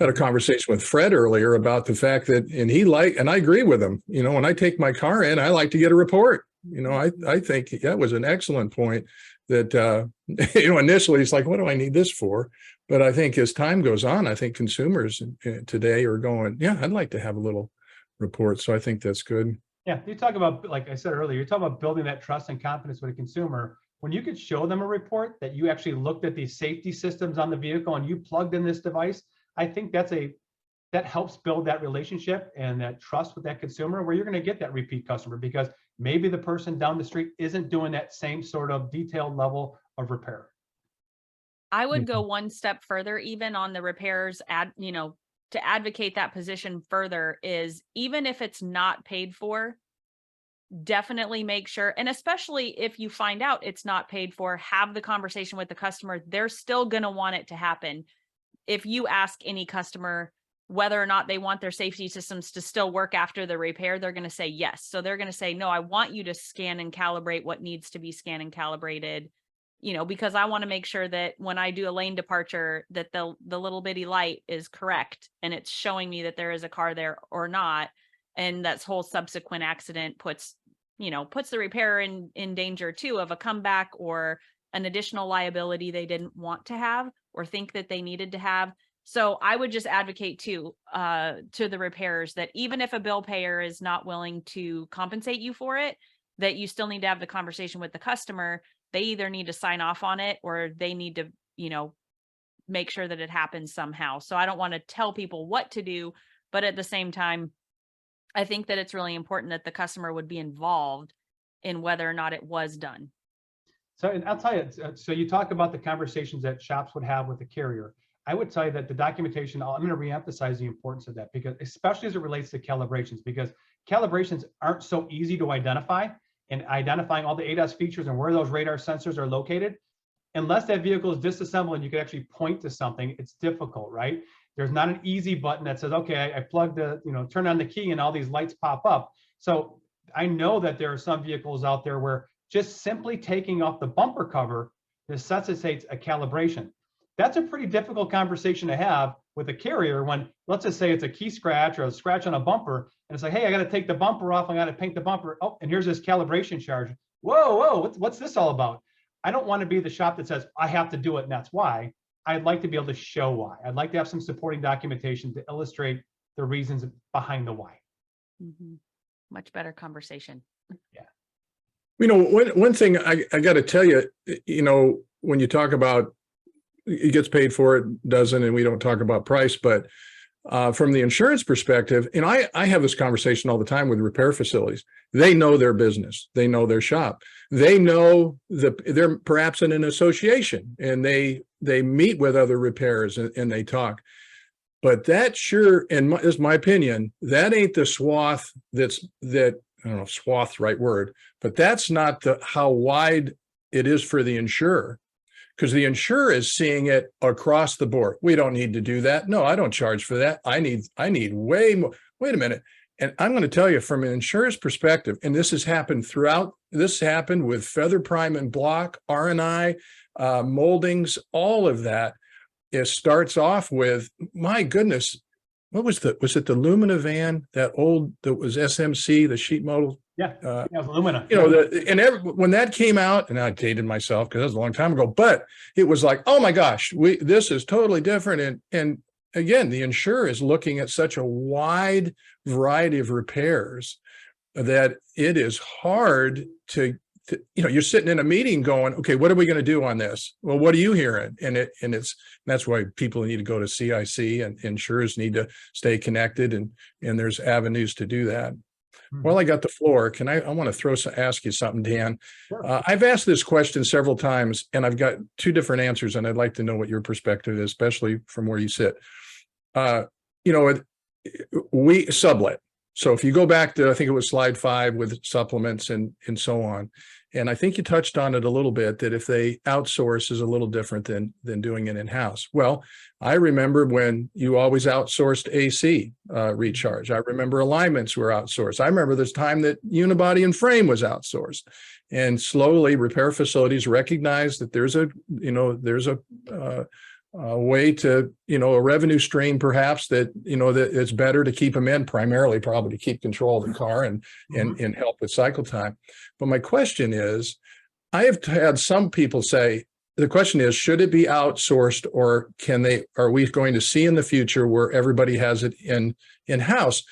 I had a conversation with Fred earlier about the fact that, and I agree with him, when I take my car in, I like to get a report. I think that was an excellent point that, initially it's like, what do I need this for? But I think as time goes on, I think consumers today are going, yeah, I'd like to have a little report. So I think that's good. Yeah, you talk about, like I said earlier, you're talking about building that trust and confidence with a consumer. When you could show them a report that you actually looked at these safety systems on the vehicle and you plugged in this device, I think that helps build that relationship and that trust with that consumer, where you're going to get that repeat customer, because maybe the person down the street isn't doing that same sort of detailed level of repair. I would go one step further, even on the repairs, to advocate that position further, is even if it's not paid for, definitely make sure, and especially if you find out it's not paid for, have the conversation with the customer. They're still going to want it to happen. If you ask any customer whether or not they want their safety systems to still work after the repair, they're going to say yes. So they're going to say, no, I want you to scan and calibrate what needs to be scanned and calibrated, because I want to make sure that when I do a lane departure, that the little bitty light is correct and it's showing me that there is a car there or not. And that whole subsequent accident puts the repairer in danger too, of a comeback or an additional liability they didn't want to have or think that they needed to have. So I would just advocate to the repairers that even if a bill payer is not willing to compensate you for it, that you still need to have the conversation with the customer. They either need to sign off on it or they need to, make sure that it happens somehow. So I don't want to tell people what to do, but at the same time, I think that it's really important that the customer would be involved in whether or not it was done. So, and I'll tell you, so you talk about the conversations that shops would have with the carrier. I would tell you that the documentation, I'm going to reemphasize the importance of that, because especially as it relates to calibrations, because calibrations aren't so easy to identify, and identifying all the ADAS features and where those radar sensors are located, unless that vehicle is disassembled and you can actually point to something, it's difficult, right? There's not an easy button that says, okay, I plugged the, turn on the key and all these lights pop up. So I know that there are some vehicles out there where just simply taking off the bumper cover necessitates a calibration. That's a pretty difficult conversation to have with a carrier when, let's just say it's a key scratch or a scratch on a bumper, and it's like, hey, I got to take the bumper off, I got to paint the bumper. Oh, and here's this calibration charge. Whoa, what's this all about? I don't want to be the shop that says, I have to do it, and that's why. I'd like to be able to show why. I'd like to have some supporting documentation to illustrate the reasons behind the why. Mm-hmm. Much better conversation. Yeah. One thing I got to tell you, when you talk about it gets paid for, it doesn't, and we don't talk about price, but from the insurance perspective, and I have this conversation all the time with repair facilities. They know their business. They know their shop. They know they're perhaps in an association, and they meet with other repairers and they talk. But that sure, and this is my opinion, that ain't the swath that I don't know if swath's the right word, but that's not how wide it is for the insurer. Because the insurer is seeing it across the board. We don't need to do that. No, I don't charge for that. I need way more. Wait a minute. And I'm going to tell you from an insurer's perspective, and this has happened with Feather Prime and Block, R&I, moldings, all of that. it starts off with, my goodness, was it the Lumina van, that was SMC, the sheet metal? Yeah, it was Lumina. You know, when that came out, and I dated myself because that was a long time ago, but it was like, oh my gosh, this is totally different. And again, the insurer is looking at such a wide variety of repairs that it is hard to, you know, you're sitting in a meeting going, okay, what are we going to do on this? Well, what are you hearing? And that's why people need to go to CIC, and insurers need to stay connected, and there's avenues to do that. While I got the floor, I want to ask you something, Dan. Sure. I've asked this question several times, and I've got two different answers, and I'd like to know what your perspective is, especially from where you sit. You know, we sublet. So if you go back to, I think it was slide 5 with supplements and so on, and I think you touched on it a little bit, that if they outsource is a little different than doing it in-house. Well, I remember when you always outsourced AC recharge. I remember alignments were outsourced. I remember this time that unibody and frame was outsourced, and slowly repair facilities recognized that there's a way to, you know, a revenue stream perhaps that, you know, that it's better to keep them in, primarily probably to keep control of the car and help with cycle time. But my question is, I have had some people say, the question is, should it be outsourced, or are we going to see in the future where everybody has it in-house?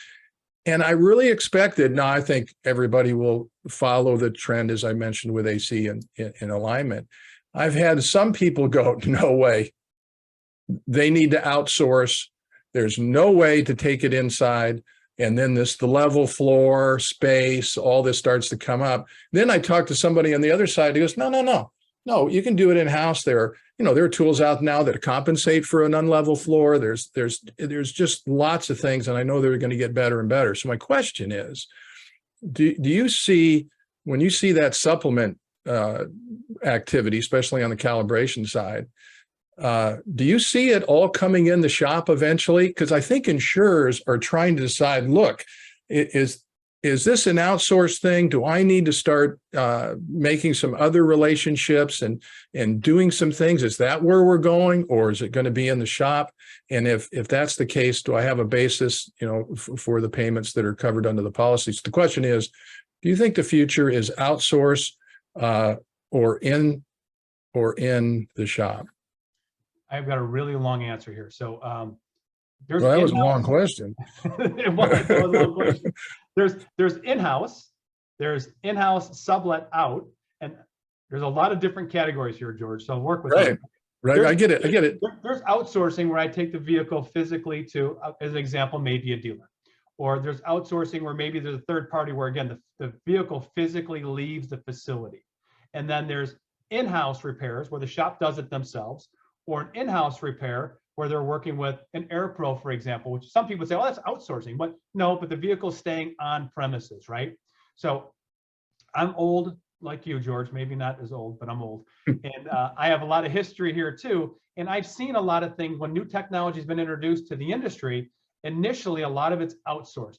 And I really expected, now I think everybody will follow the trend, as I mentioned, with AC and alignment. I've had some people go, no way. They need to outsource. There's no way to take it inside. And then the level floor space, all this starts to come up. Then I talked to somebody on the other side who goes, no, you can do it in-house. There are tools out now that compensate for an unlevel floor. There's just lots of things, and I know they're going to get better and better. So my question is, do you see, when you see that supplement activity, especially on the calibration side, do you see it all coming in the shop eventually? Because I think insurers are trying to decide, look, is this an outsourced thing? Do I need to start making some other relationships and doing some things? Is that where we're going, or is it going to be in the shop? And if that's the case, do I have a basis, you know, for the payments that are covered under the policies? The question is, do you think the future is outsource or in the shop? I've got a really long answer here. So that was a long question. It was a long question. There's in-house, there's in-house sublet out, and there's a lot of different categories here, George. So I'll work with you. Right. I get it. There's outsourcing where I take the vehicle physically to, as an example, maybe a dealer. Or there's outsourcing where maybe there's a third party where, again, the vehicle physically leaves the facility. And then there's in-house repairs where the shop does it themselves, or an in-house repair where they're working with an AirPro, for example, which some people say, oh, that's outsourcing, but no, but the vehicle's staying on premises, right? So I'm old like you, George, maybe not as old, but I'm old. And I have a lot of history here too. And I've seen a lot of things when new technology has been introduced to the industry. Initially, a lot of it's outsourced.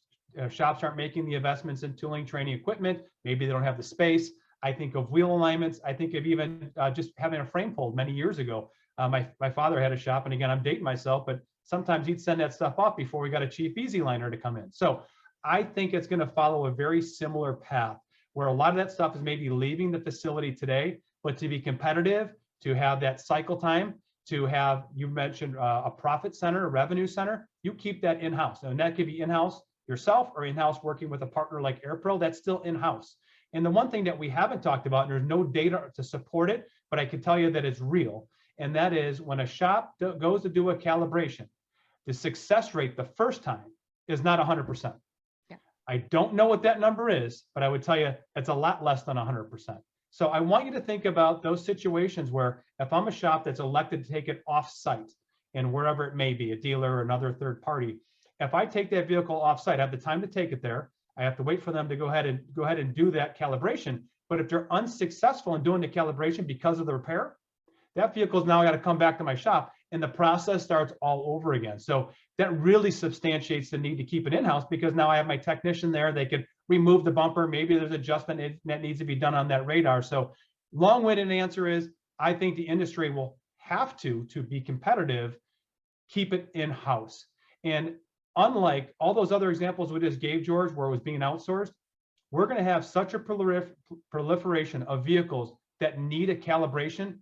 Shops aren't making the investments in tooling, training, equipment. Maybe they don't have the space. I think of wheel alignments. I think of even just having a frame pulled many years ago. My father had a shop, and again, I'm dating myself, but sometimes he'd send that stuff off before we got a cheap easy liner to come in. So I think it's going to follow a very similar path where a lot of that stuff is maybe leaving the facility today, but to be competitive, to have that cycle time, to have, you mentioned a profit center, a revenue center, you keep that in-house. And that could be in-house yourself or in-house working with a partner like AirPro, that's still in-house. And the one thing that we haven't talked about, and there's no data to support it, but I can tell you that it's real. And that is when a shop goes to do a calibration, the success rate the first time is not 100%. Yeah. I don't know what that number is, but I would tell you it's a lot less than 100%. So I want you to think about those situations where if I'm a shop that's elected to take it off-site and wherever it may be, a dealer or another third party, if I take that vehicle off-site, I have the time to take it there. I have to wait for them to go ahead and do that calibration. But if they're unsuccessful in doing the calibration because of the repair, that vehicle's now got to come back to my shop and the process starts all over again. So that really substantiates the need to keep it in-house because now I have my technician there. They could remove the bumper. Maybe there's adjustment that needs to be done on that radar. So long-winded answer is, I think the industry will have to be competitive, keep it in-house. And unlike all those other examples we just gave, George, where it was being outsourced, we're going to have such a proliferation of vehicles that need a calibration.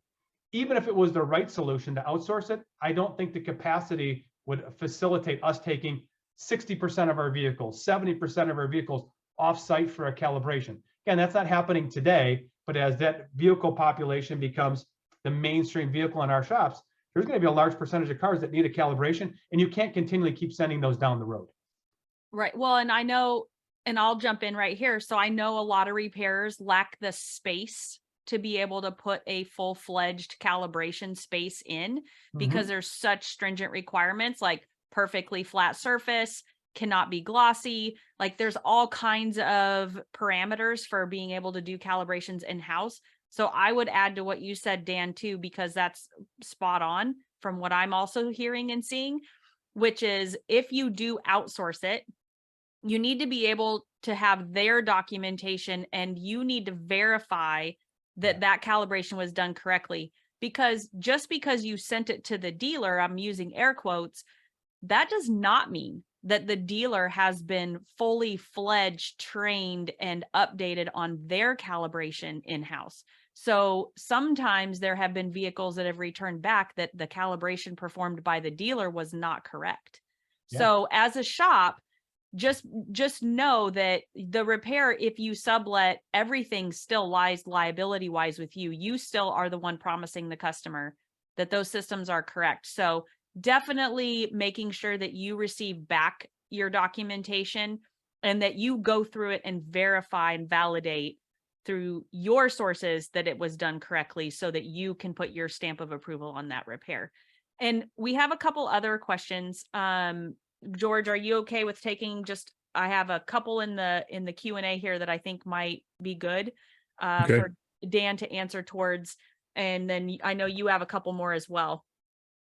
Even if it was the right solution to outsource it, I don't think the capacity would facilitate us taking 60% of our vehicles, 70% of our vehicles off-site for a calibration. Again, that's not happening today, but as that vehicle population becomes the mainstream vehicle in our shops, there's going to be a large percentage of cars that need a calibration, and you can't continually keep sending those down the road. Right. Well, and I know, and I'll jump in right here. So I know a lot of repairers lack the space to be able to put a full-fledged calibration space in because there's such stringent requirements, like perfectly flat surface, cannot be glossy. Like there's all kinds of parameters for being able to do calibrations in-house. So I would add to what you said, Dan, too, because that's spot on from what I'm also hearing and seeing, which is if you do outsource it, you need to be able to have their documentation and you need to verify that that calibration was done correctly. Because just because you sent it to the dealer, I'm using air quotes, that does not mean that the dealer has been fully fledged, trained, and updated on their calibration in-house. So sometimes there have been vehicles that have returned back that the calibration performed by the dealer was not correct. Yeah. So as a shop, just know that the repair, if you sublet, everything still lies liability wise with you. You still are the one promising the customer that those systems are correct. So definitely making sure that you receive back your documentation and that you go through it and verify and validate through your sources that it was done correctly so that you can put your stamp of approval on that repair. And we have a couple other questions. George, are you okay with taking I have a couple in the Q&A here that I think might be good for Dan to answer towards. And then I know you have a couple more as well.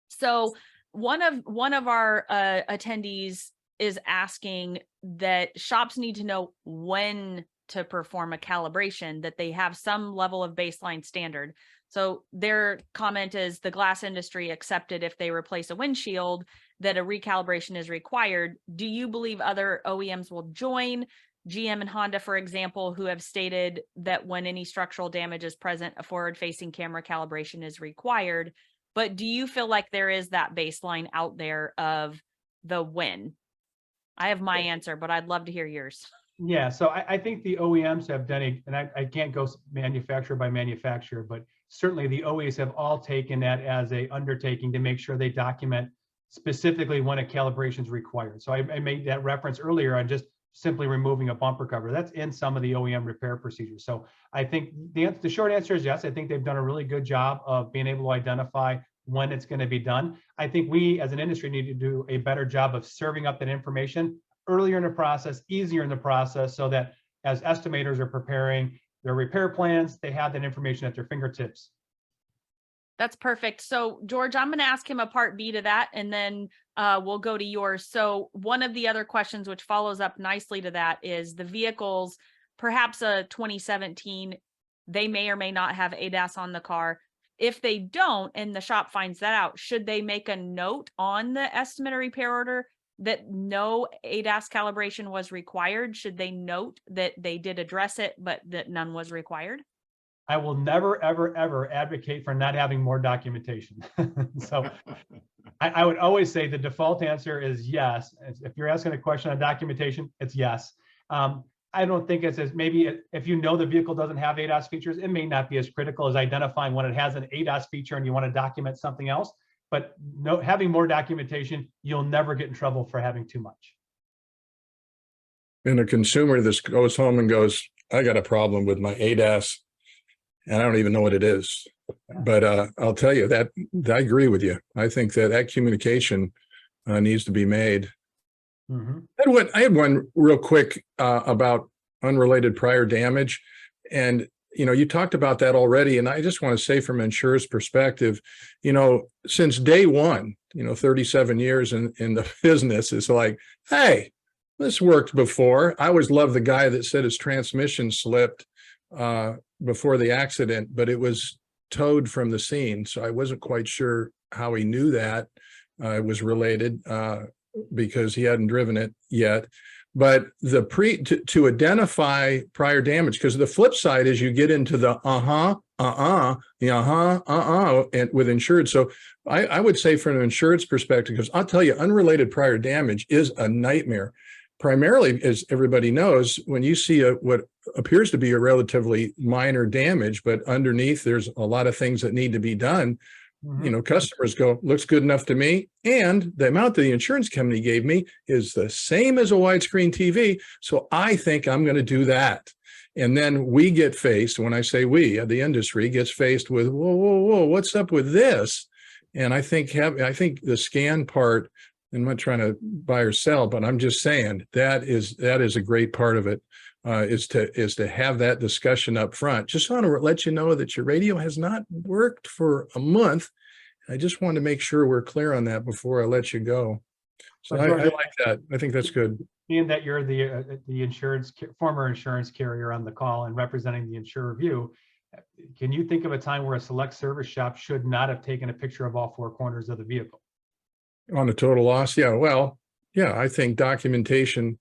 So one of our attendees is asking that shops need to know when to perform a calibration, that they have some level of baseline standard. So their comment is the glass industry accepted if they replace a windshield that a recalibration is required. Do you believe other OEMs will join? GM and Honda, for example, who have stated that when any structural damage is present, a forward-facing camera calibration is required. But do you feel like there is that baseline out there of the when? I have my answer, but I'd love to hear yours. Yeah, so I think the OEMs have done and I can't go manufacturer by manufacturer, but certainly the OEMs have all taken that as a undertaking to make sure they document specifically when a calibration is required. So I made that reference earlier on just simply removing a bumper cover. That's in some of the OEM repair procedures. So I think the short answer is yes. I think they've done a really good job of being able to identify when it's going to be done. I think we as an industry need to do a better job of serving up that information earlier in the process, easier in the process, so that as estimators are preparing their repair plans, they have that information at their fingertips. That's perfect. So George, I'm going to ask him a part B to that, and then we'll go to yours. So one of the other questions which follows up nicely to that is the vehicles, perhaps a 2017, they may or may not have ADAS on the car. If they don't, and the shop finds that out, should they make a note on the estimate or repair order that no ADAS calibration was required? Should they note that they did address it, but that none was required? I will never, ever, ever advocate for not having more documentation. So I would always say the default answer is yes. If you're asking a question on documentation, it's yes. I don't think it's as, maybe if you know the vehicle doesn't have ADAS features, it may not be as critical as identifying when it has an ADAS feature and you want to document something else. But no, having more documentation, you'll never get in trouble for having too much. And a consumer that goes home and goes, I got a problem with my ADAS, and I don't even know what it is. But I'll tell you that I agree with you. I think that communication needs to be made. Mm-hmm. I had one real quick about unrelated prior damage. And, you talked about that already. And I just want to say from an insurer's perspective, since day one, 37 years in the business, it's like, hey, this worked before. I always loved the guy that said his transmission slipped before the accident, but it was towed from the scene. So I wasn't quite sure how he knew that it was related because he hadn't driven it yet. But the to identify prior damage, because the flip side is you get into the and with insured. So I would say from an insurance perspective, because I'll tell you, unrelated prior damage is a nightmare. Primarily, as everybody knows, when you see what appears to be a relatively minor damage, but underneath there's a lot of things that need to be done. You know, customers go, looks good enough to me. And the amount that the insurance company gave me is the same as a widescreen TV. So I think I'm going to do that. And then we get faced, when I say we, the industry gets faced with, whoa, what's up with this? And I think the scan part, I'm not trying to buy or sell, but I'm just saying that is a great part of it, is to have that discussion up front. Just want to let you know that your radio has not worked for a month. I just want to make sure we're clear on that before I let you go. So I like that. I think that's good. Being that you're the former insurance carrier on the call and representing the insurer view, can you think of a time where a select service shop should not have taken a picture of all four corners of the vehicle? On a total loss? Yeah, well, yeah, I think documentation,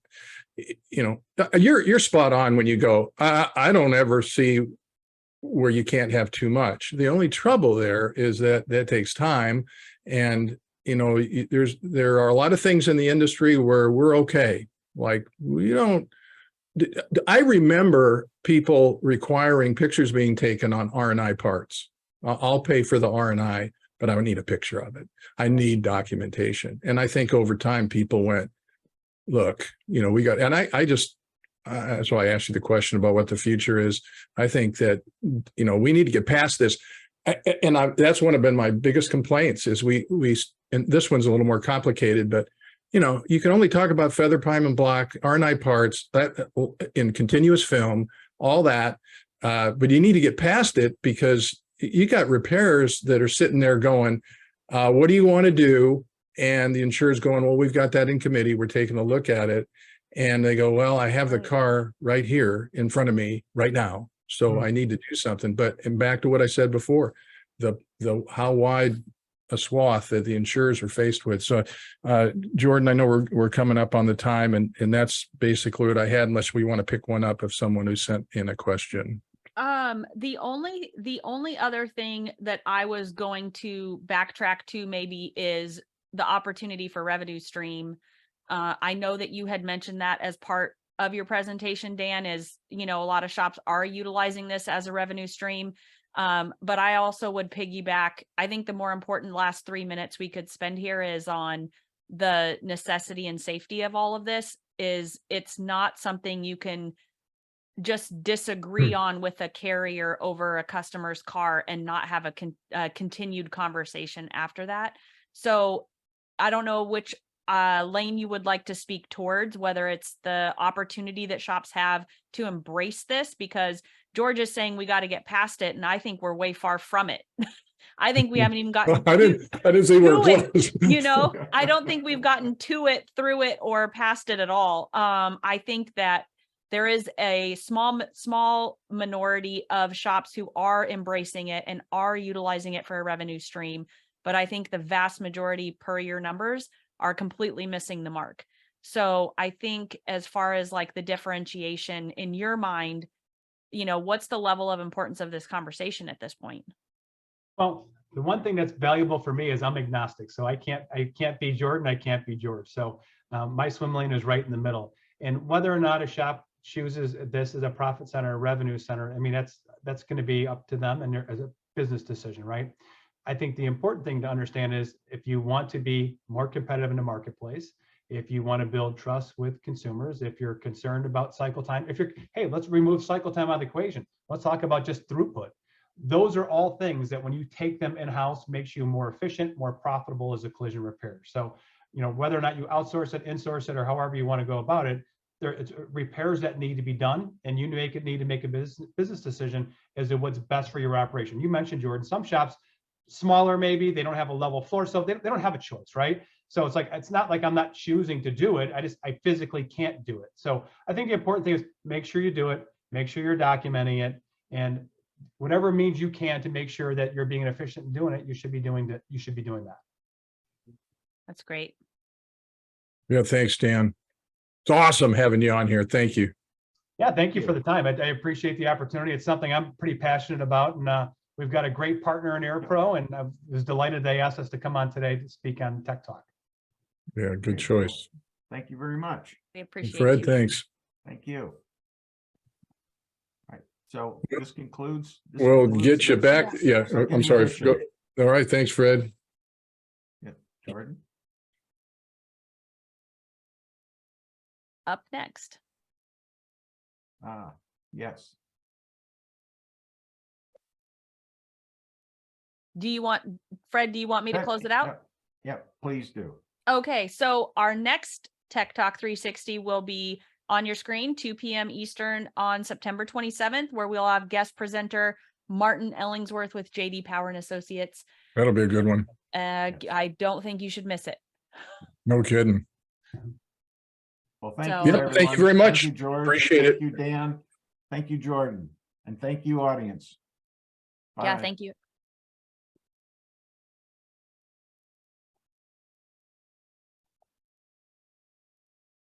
you know, you're spot on when you go, I don't ever see where you can't have too much. The only trouble there is that takes time. And, you know, there are a lot of things in the industry where we're okay. Like I remember people requiring pictures being taken on R&I parts. I'll pay for the R&I, but I would need a picture of it. I need documentation. And I think over time people went, look, you know, and I just, that's why I asked you the question about what the future is. I think that, you know, we need to get past this. And that's one of been my biggest complaints is and this one's a little more complicated, but you know, you can only talk about feather, prime, and block, R&I parts in continuous film, all that. But you need to get past it because you got repairers that are sitting there going, what do you want to do? And the insurer's going, well, we've got that in committee. We're taking a look at it. And they go, well, I have the car right here in front of me right now. So I need to do something. And back to what I said before, how wide a swath that the insurers are faced with. So Jordan, I know we're coming up on the time and that's basically what I had, unless we want to pick one up of someone who sent in a question. The only other thing that I was going to backtrack to maybe is the opportunity for revenue stream. I know that you had mentioned that as part of your presentation, Dan, is, you know, a lot of shops are utilizing this as a revenue stream. But I also would piggyback. I think the more important last 3 minutes we could spend here is on the necessity and safety of all of this. It's not something you can just disagree on with a carrier over a customer's car and not have a continued conversation after that. So I don't know which lane you would like to speak towards, whether it's the opportunity that shops have to embrace this, because George is saying we got to get past it, and I think we're way far from it. I think we haven't even gotten I didn't see where it was. You know, I don't think we've gotten to it, through it, or past it at all. I think that there is a small minority of shops who are embracing it and are utilizing it for a revenue stream. But I think the vast majority, per your numbers, are completely missing the mark. So I think as far as like the differentiation in your mind, you know, what's the level of importance of this conversation at this point? Well, the one thing that's valuable for me is I'm agnostic. So I can't be Jordan, I can't be George. So my swim lane is right in the middle. And whether or not a shop chooses this as a profit center or revenue center, I mean, that's going to be up to them and as a business decision, right? I think the important thing to understand is if you want to be more competitive in the marketplace, if you want to build trust with consumers, if you're concerned about cycle time, hey, let's remove cycle time out of the equation. Let's talk about just throughput. Those are all things that when you take them in-house makes you more efficient, more profitable as a collision repair. So, you know, whether or not you outsource it, insource it, or however you want to go about it, it's repairs that need to be done, and you need to make a business decision as to what's best for your operation. You mentioned, Jordan, some shops, smaller maybe, they don't have a level floor, so they don't have a choice, right? So it's like, it's not like I'm not choosing to do it, I physically can't do it. So I think the important thing is make sure you do it, make sure you're documenting it, and whatever means you can to make sure that you're being efficient in doing it, you should be doing that. You should be doing that. That's great. Yeah, thanks, Dan. It's awesome having you on here. Thank you. Yeah, thank you for the time. I appreciate the opportunity. It's something I'm pretty passionate about, and we've got a great partner in AirPro, and I was delighted they asked us to come on today to speak on Tech Talk. Yeah, good choice. Thank you very much. We appreciate Fred, you. thanks. Thank you. All right, so this concludes. We'll get you back. Yeah, I'm sorry. Go. All right, thanks, Fred. Yeah, Jordan. Up next. Yes. Do you want, Fred, do you want me to close it out? Yep, please do. Okay, so our next Tech Talk 360 will be on your screen, 2 p.m. Eastern on September 27th, where we'll have guest presenter Martin Ellingsworth with JD Power and Associates. That'll be a good one. I don't think you should miss it. No kidding. Well, thank So- you, Yep, everyone. thank you very much. Thank you, George. Appreciate Thank it. you, Dan. Thank you, Jordan. And thank you, audience. Yeah, Bye. thank you.